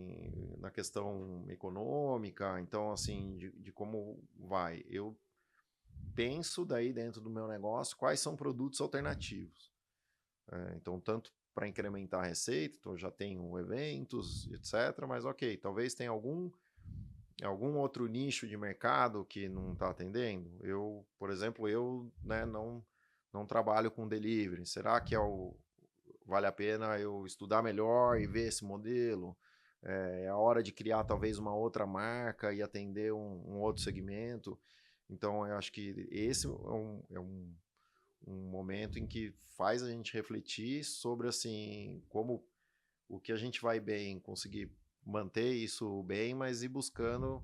na questão econômica. Então, assim, de como vai. Eu penso daí dentro do meu negócio quais são produtos alternativos. Então, tanto para incrementar a receita, então eu já tenho eventos, etc., mas ok, talvez tenha algum outro nicho de mercado que não está atendendo. Por exemplo, né, não trabalho com delivery. Será que vale a pena eu estudar melhor e ver esse modelo? É a hora de criar talvez uma outra marca e atender um outro segmento. Então, eu acho que esse é um momento em que faz a gente refletir sobre assim, como o que a gente vai bem, conseguir manter isso bem, mas ir buscando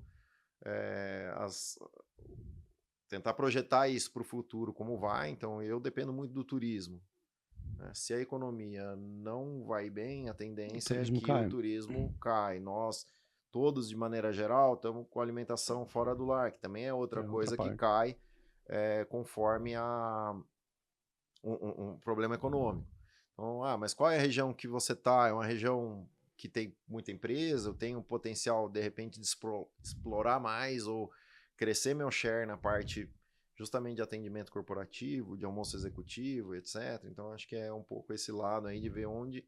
tentar projetar isso para o futuro, como vai. Então, eu dependo muito do turismo. Se a economia não vai bem, a tendência é que o turismo cai. Nós, todos, de maneira geral, estamos com alimentação fora do lar, que também é outra coisa que cai conforme um problema econômico. Então, mas qual é a região que você está? É uma região que tem muita empresa, eu tenho um potencial, de repente, de explorar mais ou crescer meu share na parte justamente de atendimento corporativo, de almoço executivo, etc. Então, acho que é um pouco esse lado aí de ver onde,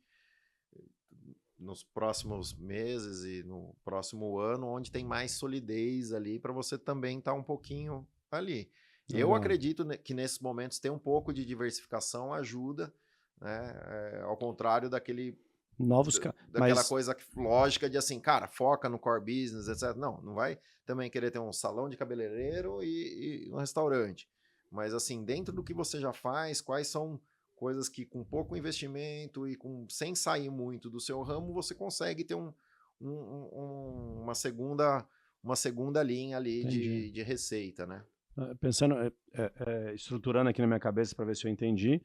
nos próximos meses e no próximo ano, onde tem mais solidez ali para você também estar um pouquinho ali. Eu acredito que nesses momentos ter um pouco de diversificação ajuda, né? Ao contrário daquela coisa lógica de assim, cara, foca no core business, etc. Não vai também querer ter um salão de cabeleireiro e um restaurante. Mas assim, dentro do que você já faz, quais são coisas que com pouco investimento e sem sair muito do seu ramo, você consegue ter uma segunda linha ali de receita, né? Pensando, estruturando aqui na minha cabeça para ver se eu entendi,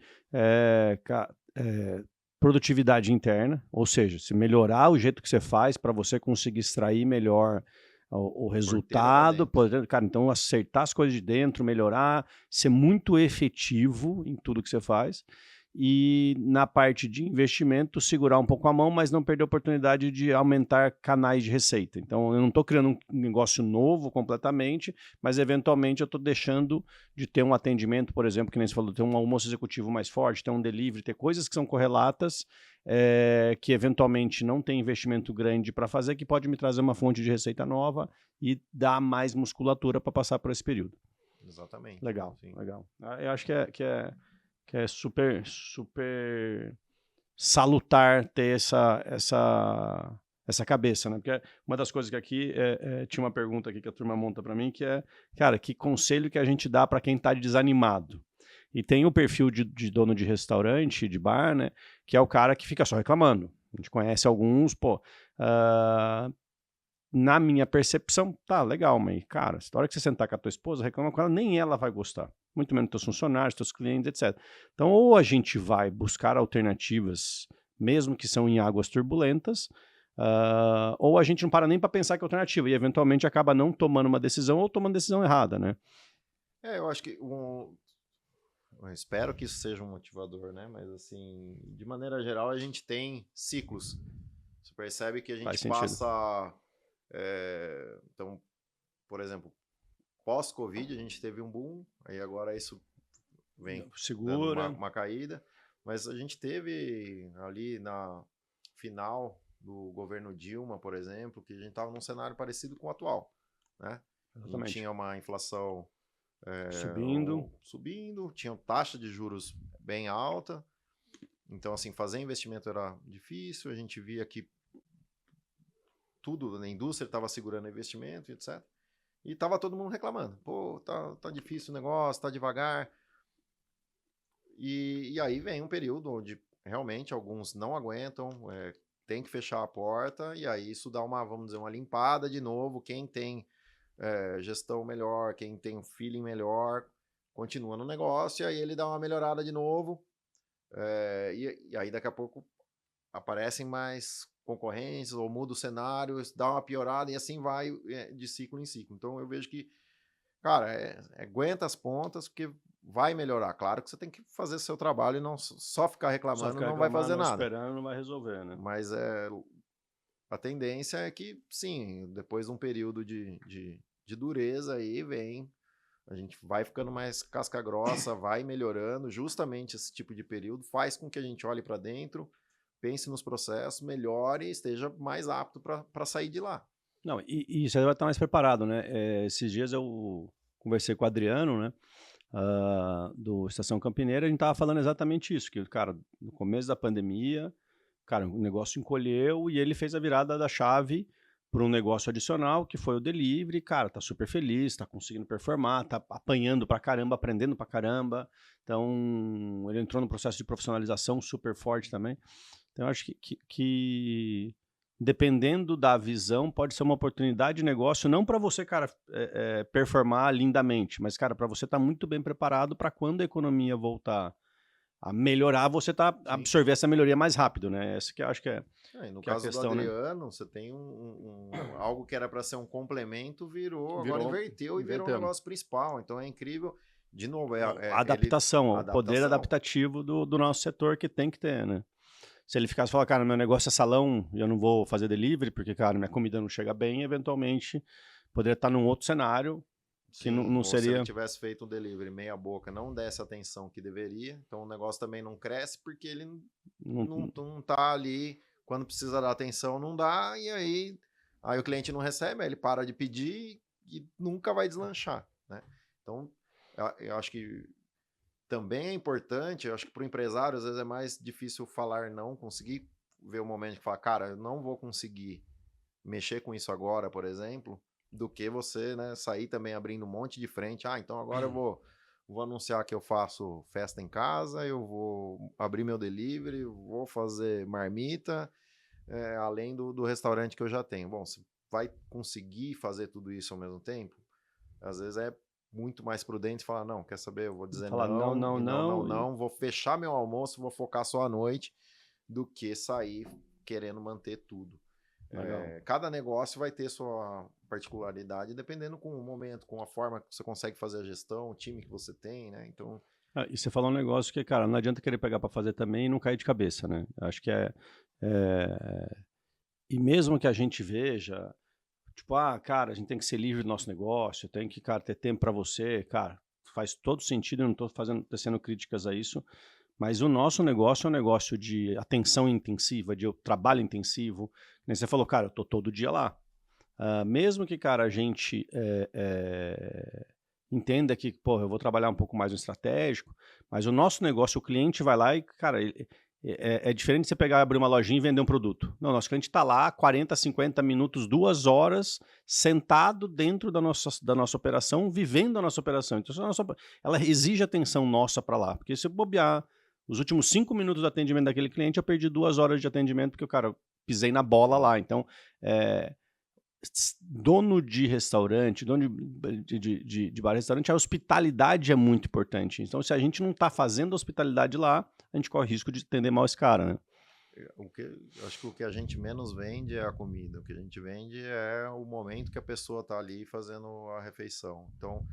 produtividade interna, ou seja, se melhorar o jeito que você faz para você conseguir extrair melhor o resultado, cara, então acertar as coisas de dentro, melhorar, ser muito efetivo em tudo que você faz. E na parte de investimento, segurar um pouco a mão, mas não perder a oportunidade de aumentar canais de receita. Então, eu não estou criando um negócio novo completamente, mas eventualmente eu estou deixando de ter um atendimento, por exemplo, que nem você falou, ter um almoço executivo mais forte, ter um delivery, ter coisas que são correlatas, que eventualmente não tem investimento grande para fazer, que pode me trazer uma fonte de receita nova e dar mais musculatura para passar por esse período. Exatamente. Legal, Sim. legal. Eu acho que é super, super salutar ter essa cabeça, né? Porque uma das coisas que aqui, tinha uma pergunta aqui que a turma monta para mim, que é, cara, que conselho que a gente dá para quem tá desanimado? E tem o perfil de dono de restaurante, de bar, né? Que é o cara que fica só reclamando. A gente conhece alguns, na minha percepção, tá legal, mas, cara, se na hora que você sentar com a tua esposa, reclama com ela, nem ela vai gostar. Muito menos teus funcionários, teus clientes, etc. Então, ou a gente vai buscar alternativas, mesmo que são em águas turbulentas, ou a gente não para nem para pensar que é alternativa e, eventualmente, acaba não tomando uma decisão ou tomando decisão errada, né? Eu acho que eu espero que isso seja um motivador, né? Mas, assim, de maneira geral, a gente tem ciclos. Você percebe que a gente passa... então, por exemplo, pós-Covid a gente teve um boom, aí agora isso vem segura, dando uma caída, mas a gente teve ali na final do governo Dilma, por exemplo, que a gente estava num cenário parecido com o atual, né? Exatamente. A gente tinha uma inflação subindo, tinha taxa de juros bem alta, então assim, fazer investimento era difícil, a gente via que tudo na indústria estava segurando investimento, etc. E tava todo mundo reclamando. Pô, tá difícil o negócio, tá devagar. E aí vem um período onde realmente alguns não aguentam, tem que fechar a porta, e aí isso dá vamos dizer, uma limpada de novo. Quem tem gestão melhor, quem tem um feeling melhor, continua no negócio, e aí ele dá uma melhorada de novo. E aí daqui a pouco aparecem mais concorrências ou muda o cenário, dá uma piorada e assim vai de ciclo em ciclo. Então eu vejo que, cara, aguenta as pontas porque vai melhorar. Claro que você tem que fazer seu trabalho e não só ficar reclamando, não vai fazer nada. Esperando, não vai resolver, né? Mas a tendência é que, sim, depois de um período de dureza aí a gente vai ficando mais casca grossa, vai melhorando. Justamente esse tipo de período faz com que a gente olhe para dentro, pense nos processos, melhore e esteja mais apto para sair de lá. Não, e você vai estar mais preparado, né? Esses dias eu conversei com o Adriano, né? Do Estação Campineira, a gente estava falando exatamente isso, que, cara, no começo da pandemia, cara, o negócio encolheu e ele fez a virada da chave para um negócio adicional, que foi o delivery. Cara, tá super feliz, tá conseguindo performar, tá apanhando pra caramba, aprendendo pra caramba. Então, ele entrou no processo de profissionalização super forte também. Então, eu acho que dependendo da visão, pode ser uma oportunidade de negócio, não para você, cara, performar lindamente, mas, cara, para você estar muito bem preparado para quando a economia voltar a melhorar, você absorver essa melhoria mais rápido, né? Essa que eu acho que é. E no caso do Adriano, né? Você tem algo que era para ser um complemento, agora inverteu e virou um negócio principal. Então é incrível. De novo, a adaptação, o poder adaptativo do nosso setor que tem que ter, né? Se ele ficasse e falar, cara, meu negócio é salão e eu não vou fazer delivery porque, cara, minha comida não chega bem, eventualmente poderia estar num outro cenário que não seria... Se ele tivesse feito um delivery meia boca, não desse a atenção que deveria, então o negócio também não cresce porque ele não tá ali, quando precisa dar atenção não dá, e aí o cliente não recebe, aí ele para de pedir e nunca vai deslanchar, né? Então, eu acho que também é importante, eu acho que para o empresário às vezes é mais difícil falar não, conseguir ver o momento de falar, cara, eu não vou conseguir mexer com isso agora, por exemplo, do que você, né, sair também abrindo um monte de frente. Então agora eu vou anunciar que eu faço festa em casa, eu vou abrir meu delivery, vou fazer marmita, além do restaurante que eu já tenho. Bom, você vai conseguir fazer tudo isso ao mesmo tempo? Às vezes é muito mais prudente falar, não, quer saber, eu vou dizer não, vou fechar meu almoço, vou focar só à noite, do que sair querendo manter tudo. Legal. Cada negócio vai ter sua particularidade, dependendo com o momento, com a forma que você consegue fazer a gestão, o time que você tem, né? Então, E você falou um negócio que, cara, não adianta querer pegar para fazer também e não cair de cabeça, né? Acho que e mesmo que a gente veja, tipo, cara, a gente tem que ser livre do nosso negócio, tem que, cara, ter tempo para você, cara, faz todo sentido, eu não estou tecendo críticas a isso, mas o nosso negócio é um negócio de atenção intensiva, de trabalho intensivo. Nem você falou, cara, eu tô todo dia lá. Mesmo que, cara, a gente entenda que, pô, eu vou trabalhar um pouco mais no estratégico, mas o nosso negócio, o cliente vai lá e, cara, é diferente de você pegar e abrir uma lojinha e vender um produto. Não, nosso cliente está lá 40, 50 minutos, 2 horas, sentado dentro da nossa operação, vivendo a nossa operação. Então, ela exige atenção nossa para lá, porque se eu bobear os últimos 5 minutos do atendimento daquele cliente, eu perdi 2 horas de atendimento porque o cara pisei na bola lá. Então, dono de restaurante, dono de bar restaurante, a hospitalidade é muito importante. Então, se a gente não está fazendo hospitalidade lá, a gente corre risco de atender mal esse cara, né? Acho que o que a gente menos vende é a comida. O que a gente vende é o momento que a pessoa está ali fazendo a refeição. Então,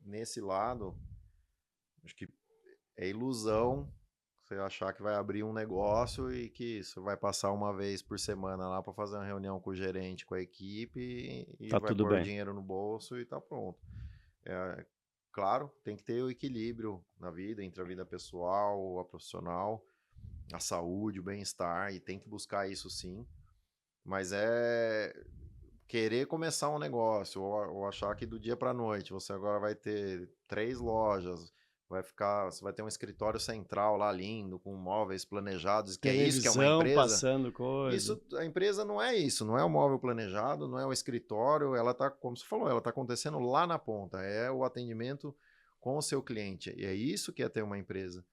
nesse lado, acho que é ilusão você achar que vai abrir um negócio e que você vai passar uma vez por semana lá para fazer uma reunião com o gerente, com a equipe e Tá vai tudo pôr bem. dinheiro no bolso e tá pronto. Claro, tem que ter o equilíbrio na vida, entre a vida pessoal, a profissional, a saúde, o bem-estar, e tem que buscar isso sim. Mas querer começar um negócio ou achar que do dia para noite você agora vai ter 3 lojas, você vai ter um escritório central lá lindo, com móveis planejados, que é isso que é uma Televisão empresa. passando coisa. A empresa não é isso, não é o móvel planejado, não é o escritório, ela tá, como você falou, ela tá acontecendo lá na ponta, é o atendimento com o seu cliente, e é isso que é ter uma empresa.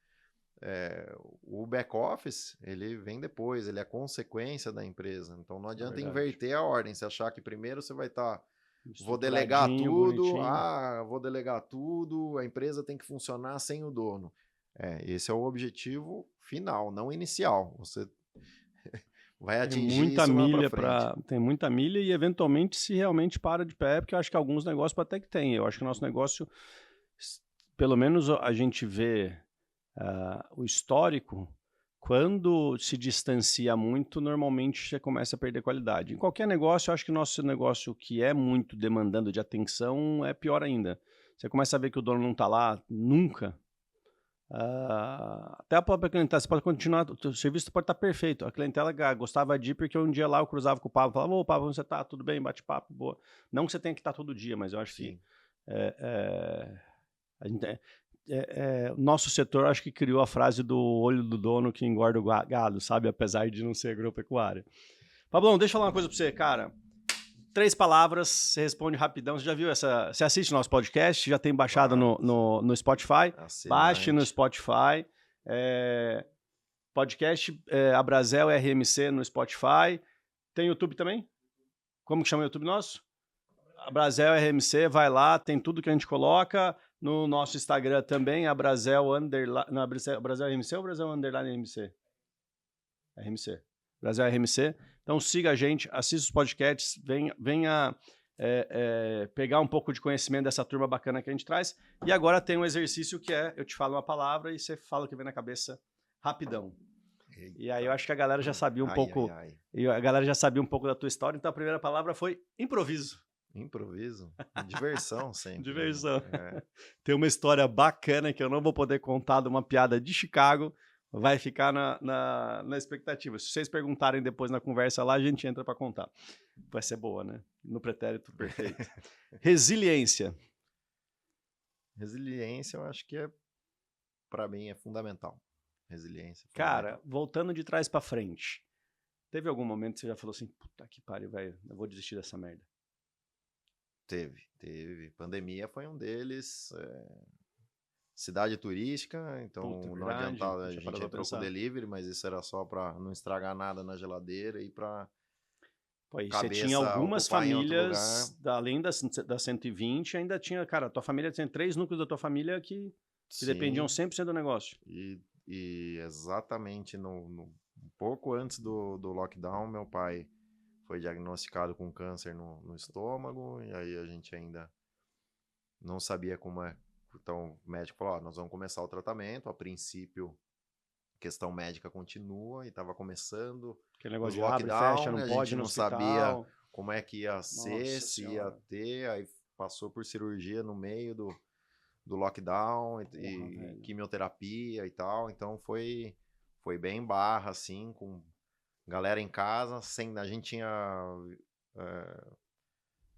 O back office, ele vem depois, ele é consequência da empresa, então não adianta inverter a ordem, você achar que primeiro você vai estar vou delegar tudo, a empresa tem que funcionar sem o dono. Esse é o objetivo final, não inicial. Você vai atingir isso lá para frente. Tem muita milha e eventualmente se realmente para de pé, porque eu acho que alguns negócios até que tem. Eu acho que o nosso negócio, pelo menos a gente vê o histórico, quando se distancia muito, normalmente você começa a perder qualidade. Em qualquer negócio, eu acho que o nosso negócio que é muito demandando de atenção é pior ainda. Você começa a ver que o dono não está lá nunca. Até a própria clientela, você pode continuar, o serviço pode estar perfeito. A clientela gostava de ir porque um dia lá eu cruzava com o Pablo e falava, ô Pablo, como você tá? Tudo bem? Bate-papo, boa. Não que você tenha que estar todo dia, mas eu acho que nosso setor acho que criou a frase do olho do dono que engorda o gado, sabe? Apesar de não ser agropecuária. Pablão, deixa eu falar uma coisa pra você, cara. 3 palavras, você responde rapidão. Você já viu essa... Você assiste nosso podcast, já tem baixado no Spotify. Baixe no Spotify. Podcast Abrazel RMC no Spotify. Tem YouTube também? Como que chama o YouTube nosso? Abrazel RMC, vai lá, tem tudo que a gente coloca. No nosso Instagram também, Abrazel Underline... Não, Abrazel RMC ou Abrazel Underline RMC? RMC. Abrazel RMC. Então siga a gente, assista os podcasts, venha pegar um pouco de conhecimento dessa turma bacana que a gente traz. E agora tem um exercício que eu te falo uma palavra e você fala o que vem na cabeça rapidão. Eita. E aí eu acho que a galera já sabia um pouco. E a galera já sabia um pouco da tua história, então a primeira palavra foi improviso. Improviso? Diversão sempre. Diversão. Tem uma história bacana que eu não vou poder contar de uma piada de Chicago. Vai ficar na expectativa. Se vocês perguntarem depois na conversa lá, a gente entra para contar. Vai ser boa, né? No pretérito perfeito. Resiliência. Resiliência, eu acho que para mim, é fundamental. Resiliência. Cara, voltando de trás para frente, teve algum momento que você já falou assim, puta que pariu, velho, eu vou desistir dessa merda? Teve. Pandemia foi um deles. Cidade turística, então não adiantava, a gente entrou com o delivery, mas isso era só para não estragar nada na geladeira e para você tinha algumas famílias, além das 120, ainda tinha, cara, tua família tinha 3 núcleos da tua família que dependiam 100% do negócio. E E exatamente um pouco antes do lockdown, meu pai foi diagnosticado com câncer no estômago, e aí a gente ainda não sabia como é. Então o médico falou, ó, nós vamos começar o tratamento, a princípio questão médica continua, e estava começando Aquele os negócio de abre, fecha, lockdown, não a pode gente ir no não sabia hospital. como é que ia ser, Nossa se ia senhora. ter, aí passou por cirurgia no meio do lockdown Porra, e velho. quimioterapia e tal, então foi bem barra, assim, com galera em casa, sem, a gente é,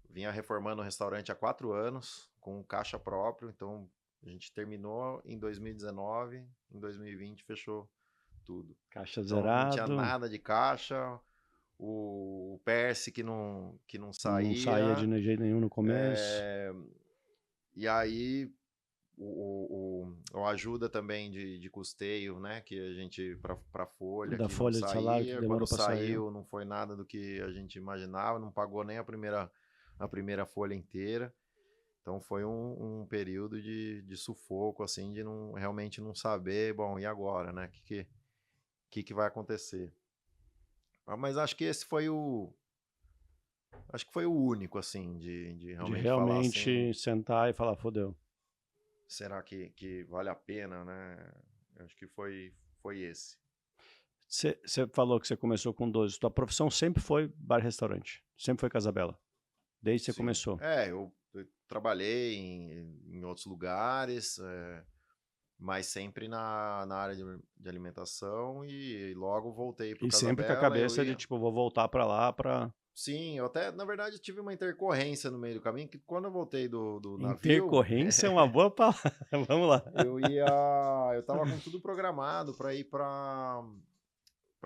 vinha reformando o restaurante há 4 anos, com caixa próprio, então a gente terminou em 2019, em 2020 fechou tudo. Caixa Então não tinha zerado. nada de caixa, o Perse que não Não saía saía, de jeito nenhum no começo. e aí o ajuda também de custeio, né, que a gente para folha Da que não folha de salário que saía, quando demorou pra sair. saiu não foi nada do que a gente imaginava, não pagou nem a primeira folha inteira. Então foi um período de sufoco, assim, de realmente não saber, bom, e agora, né? O que vai acontecer? Mas acho que foi o único, assim, de De realmente falar assim, realmente sentar e falar, fodeu. será que vale a pena, né? Eu acho que foi esse. Você falou que você começou com 12. Tua profissão sempre foi bar e restaurante. Sempre foi Casa Bela. Desde que você Sim. começou. Eu trabalhei em outros lugares, mas sempre na área de alimentação e logo voltei para o E sempre com a Casabela. Eu cabeça de, ia. tipo, vou voltar pra lá pra Sim, eu até, na verdade, tive uma intercorrência no meio do caminho, que quando eu voltei do navio, intercorrência é uma boa palavra. Vamos lá. eu tava com tudo programado para ir para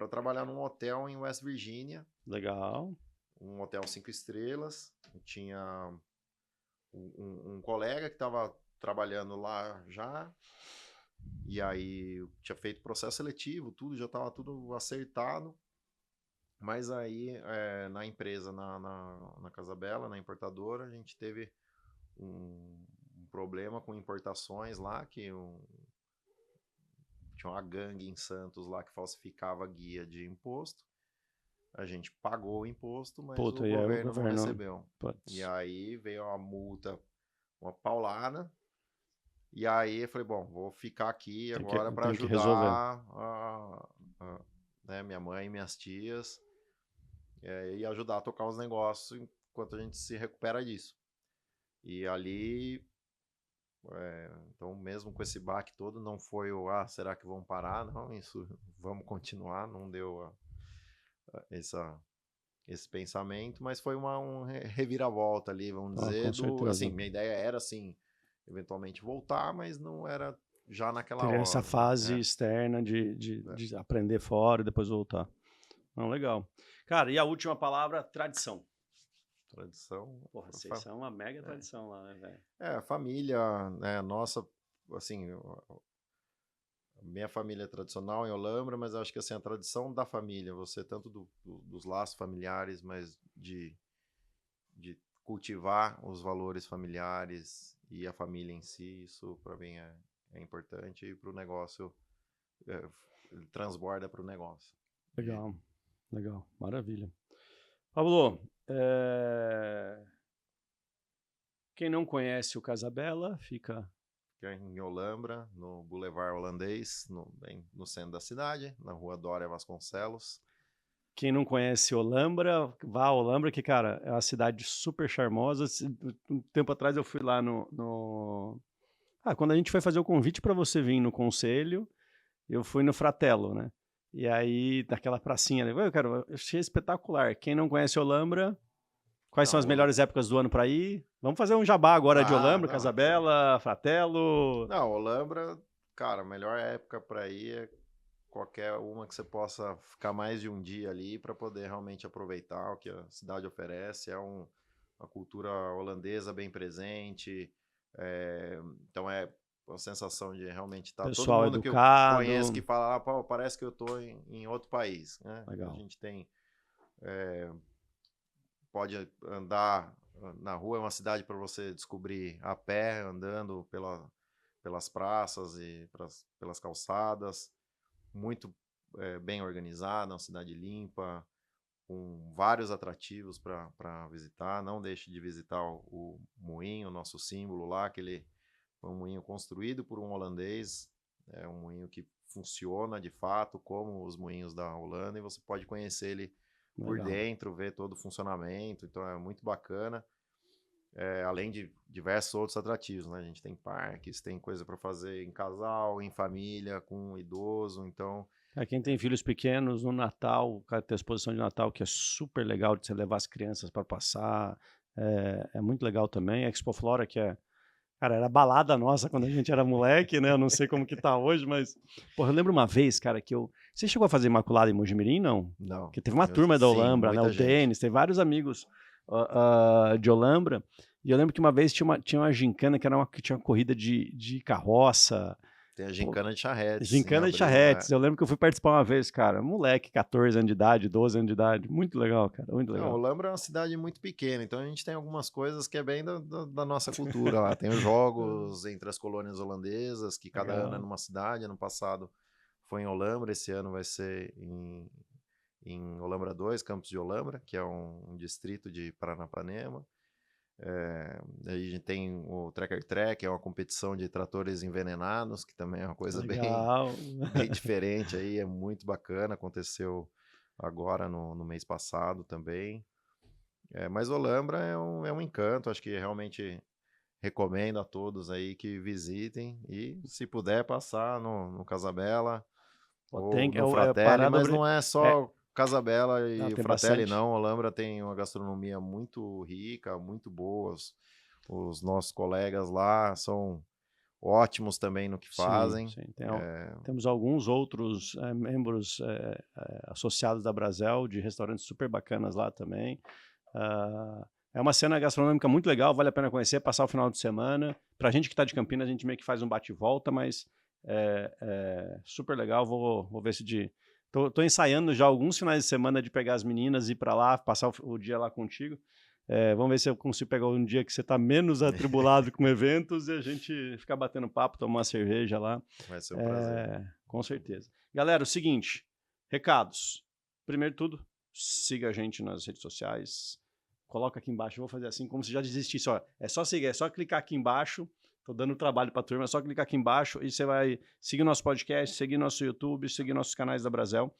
trabalhar num hotel em West Virginia, Legal. um hotel 5 estrelas. Eu tinha um colega que estava trabalhando lá já, e aí eu tinha feito processo seletivo, tudo, já estava tudo acertado. Mas aí, na empresa, na Casa Bela, na importadora, a gente teve um problema com importações lá, que tinha uma gangue em Santos lá que falsificava guia de imposto. A gente pagou o imposto, mas o Puta, e aí o governo não governo. recebeu. E Putz. aí veio uma multa, uma paulada. E aí eu falei, bom, vou ficar aqui agora para Tem que resolver. ajudar né, minha mãe e minhas tias, e ajudar a tocar os negócios enquanto a gente se recupera disso. E ali, então mesmo com esse baque todo, não foi será que vão parar? Não, isso, vamos continuar, não deu esse pensamento, mas foi um reviravolta ali, vamos Ah, dizer, com assim, certeza. minha ideia era, assim, eventualmente voltar, mas não era já naquela Ter essa hora. fase externa É. de aprender fora e depois voltar. Não, legal. Cara, e a última palavra, tradição. Tradição. Porra, vocês são uma mega tradição lá, né, velho? A família, né, nossa, assim, a minha família é tradicional em Olambra, mas eu acho que assim, a tradição da família, você tanto dos laços familiares, mas de cultivar os valores familiares e a família em si, isso para mim é importante, e para o negócio, é, ele transborda para o negócio. Legal, legal, maravilha. Pablo, quem não conhece o Casa Bela, fica Que é em Olambra, no Boulevard Holandês, bem no centro da cidade, na rua Dória Vasconcelos. Quem não conhece Olambra, vá a Olambra, que, cara, é uma cidade super charmosa. Um tempo atrás eu fui lá quando a gente foi fazer o convite para você vir no conselho, eu fui no Fratello, né? E aí, naquela pracinha ali, eu achei espetacular. Quem não conhece Olambra, quais são as Não, melhores épocas do ano para ir? Vamos fazer um jabá agora de Olambra, não. Casabela, Fratello. Não, Olambra, cara, a melhor época para ir é qualquer uma que você possa ficar mais de um dia ali para poder realmente aproveitar o que a cidade oferece. É uma cultura holandesa bem presente, então é uma sensação de realmente estar todo Pessoal mundo que eu conheço que educado. fala, pô, parece que eu estou em outro país, né? A Legal. gente pode andar na rua, é uma cidade para você descobrir a pé, andando pelas praças e pelas calçadas. muito bem organizada, uma cidade limpa, com vários atrativos para visitar. Não deixe de visitar o moinho, o nosso símbolo lá, que ele foi um moinho construído por um holandês, é um moinho que funciona de fato como os moinhos da Holanda, e você pode conhecer ele por Legal. dentro, ver todo o funcionamento, então é muito bacana. Além de diversos outros atrativos, né? A gente tem parques, tem coisa para fazer em casal, em família, com um idoso, então... Quem tem filhos pequenos, no Natal, cara, tem a exposição de Natal que é super legal de você levar as crianças para passar, é muito legal também. A Expo Flora, que é, cara, era balada nossa quando a gente era moleque, né? Eu não sei como que tá hoje, mas, porra, eu lembro uma vez, cara, que você chegou a fazer Imaculada em Mojimirim, não? Não. Que teve uma turma da Sim, Olambra, né? muita O gente. Denis, tem vários amigos de Olambra, e eu lembro que uma vez tinha uma gincana que tinha uma corrida de carroça. Tem a gincana de charretes em Gincana de abril, charretes. Eu lembro que eu fui participar uma vez, cara. Moleque, 14 anos de idade, 12 anos de idade. Muito legal, cara. Muito Não, legal. Olambra é uma cidade muito pequena, então a gente tem algumas coisas que é bem da nossa cultura lá. Tem os jogos entre as colônias holandesas, que cada ano é numa cidade. Ano passado foi em Olambra, esse ano vai ser em Olambra 2, Campos de Olambra, que é um distrito de Paranapanema. Aí a gente tem o Trekker Trek, é uma competição de tratores envenenados, que também é uma coisa bem diferente aí, é muito bacana, aconteceu agora no mês passado também. Mas Olambra é um encanto, acho que realmente recomendo a todos aí que visitem e, se puder, passar no Casabella ou no Fratelli, mas não é só Casabella e tem Fratelli, bastante. não. Olambra tem uma gastronomia muito rica, muito boa. Os nossos colegas lá são ótimos também no que fazem. Sim. Temos alguns outros membros associados da Brasel, de restaurantes super bacanas lá também. É uma cena gastronômica muito legal, vale a pena conhecer, passar o final de semana. Pra gente que está de Campinas, a gente meio que faz um bate-volta, mas é super legal. Vou ver se Tô ensaiando já alguns finais de semana de pegar as meninas e ir para lá, passar o dia lá contigo. Vamos ver se eu consigo pegar um dia que você está menos atribulado com eventos e a gente ficar batendo papo, tomar uma cerveja lá. Vai ser um prazer. Com certeza. Galera, o seguinte, recados. Primeiro de tudo, siga a gente nas redes sociais. Coloca aqui embaixo, eu vou fazer assim como se já desistisse. Ó, é só seguir, é só clicar aqui embaixo. Tô dando trabalho para a turma, é só clicar aqui embaixo e você vai seguir nosso podcast, seguir nosso YouTube, seguir nossos canais da Brasel.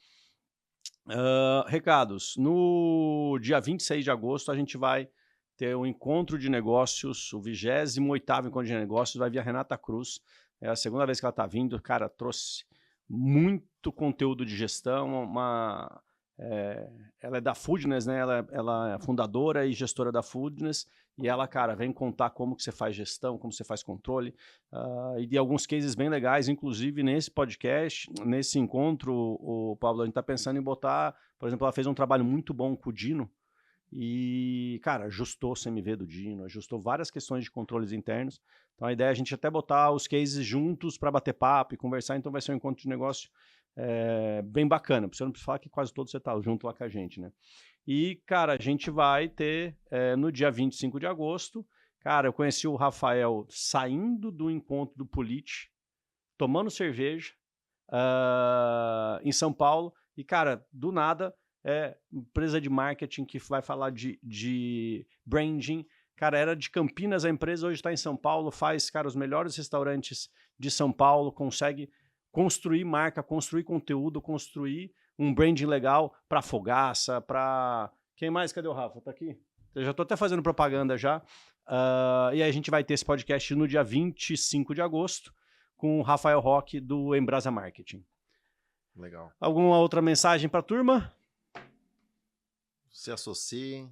Recados. No dia 26 de agosto, a gente vai ter um encontro de negócios, o 28º encontro de negócios, vai vir a Renata Cruz. É a segunda vez que ela está vindo. Cara, trouxe muito conteúdo de gestão, ela é da Foodness, né? Ela é fundadora e gestora da Foodness, e ela, cara, vem contar como que você faz gestão, como você faz controle, e de alguns cases bem legais, inclusive nesse podcast, nesse encontro, o Pablo, a gente tá pensando em botar, por exemplo, ela fez um trabalho muito bom com o Dino, e, cara, ajustou o CMV do Dino, ajustou várias questões de controles internos. Então a ideia é a gente até botar os cases juntos para bater papo e conversar, então vai ser um encontro de negócio bem bacana. Você não precisa falar que quase todo você tá junto lá com a gente, né? E, cara, a gente vai ter no dia 25 de agosto, cara, eu conheci o Rafael saindo do encontro do Polite, tomando cerveja em São Paulo, e, cara, do nada, empresa de marketing que vai falar de branding. Cara, era de Campinas a empresa, hoje está em São Paulo, faz, cara, os melhores restaurantes de São Paulo, consegue construir marca, construir conteúdo, construir um branding legal para Fogaça, para... Quem mais? Cadê o Rafa? Tá aqui? Eu já tô até fazendo propaganda já. E aí a gente vai ter esse podcast no dia 25 de agosto com o Rafael Roque do Embrasa Marketing. Legal. Alguma outra mensagem para a turma? Se associem.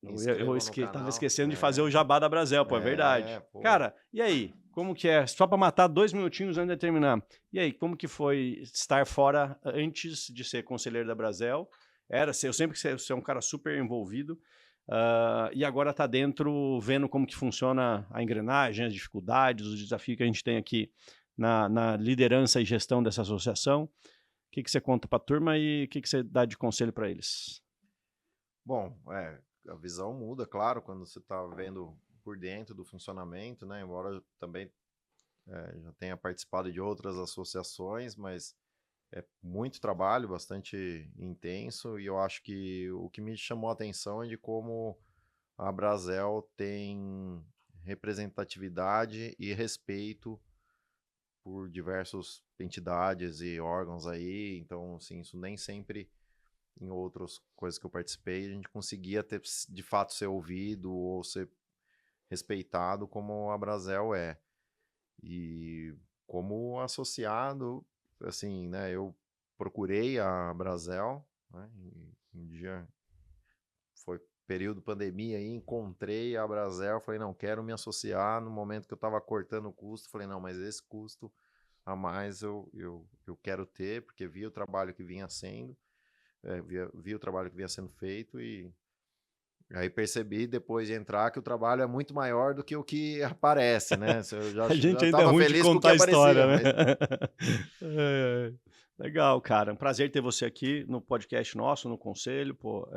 Eu tava esquecendo de fazer o jabá da Brasel, pô, é verdade. Pô. Cara, e aí? Como que é? Só para matar 2 minutinhos antes de terminar. E aí, como que foi estar fora antes de ser conselheiro da Brasel? Eu sempre que você é um cara super envolvido. E agora tá dentro, vendo como que funciona a engrenagem, as dificuldades, os desafios que a gente tem aqui na liderança e gestão dessa associação. O que você conta para a turma e o que você dá de conselho para eles? Bom, a visão muda, claro, quando você está vendo por dentro do funcionamento, né? Embora eu também já tenha participado de outras associações, mas é muito trabalho, bastante intenso, e eu acho que o que me chamou a atenção é de como a Brasel tem representatividade e respeito por diversas entidades e órgãos aí, então, assim, isso nem sempre em outras coisas que eu participei, a gente conseguia ter, de fato, ser ouvido ou ser respeitado como a Brasel é. E como associado, assim, né, eu procurei a Brasel, né, um dia foi período pandemia aí, encontrei a Brasel, falei, não, quero me associar. No momento que eu estava cortando o custo, falei, não, mas esse custo a mais eu quero ter, porque vi o trabalho que vinha sendo, vi o trabalho que vinha sendo feito, e aí percebi depois de entrar que o trabalho é muito maior do que o que aparece, né? Eu A gente já ainda é estava ruim de feliz com o que contar a história, aparecia, né? mas É, legal, cara. Um prazer ter você aqui no podcast nosso, no Conselho. Pô,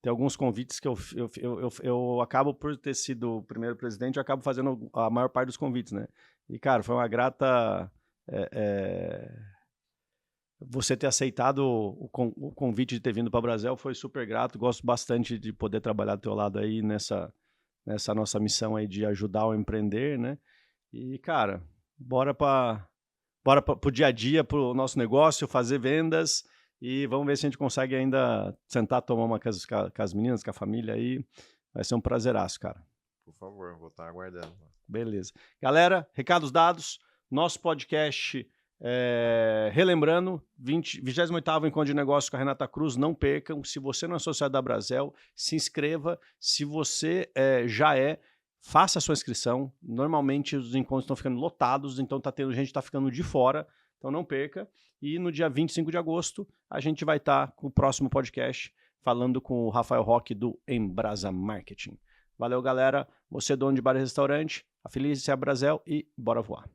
tem alguns convites que eu acabo por ter sido o primeiro presidente, eu acabo fazendo a maior parte dos convites, né? E, cara, foi uma grata você ter aceitado o convite de ter vindo para o Brasil, foi super grato. Gosto bastante de poder trabalhar do teu lado aí nessa nossa missão aí de ajudar o empreender, né? E, cara, bora pro dia a dia, pro nosso negócio, fazer vendas, e vamos ver se a gente consegue ainda sentar, tomar uma com as meninas, com a família aí. Vai ser um prazeraço, cara. por favor, vou estar aguardando. Beleza. Galera, recados dados. Nosso podcast, relembrando, 28º Encontro de Negócios com a Renata Cruz, não percam. Se você não é associado da Brasel, se inscreva. Se você já faça a sua inscrição. Normalmente os encontros estão ficando lotados, então tá tendo gente que tá ficando de fora, então não perca. E no dia 25 de agosto, a gente vai estar com o próximo podcast, falando com o Rafael Roque do Embrasa Marketing. Valeu, galera. Você, dono de bar e restaurante, a Felícia Brasel, e bora voar.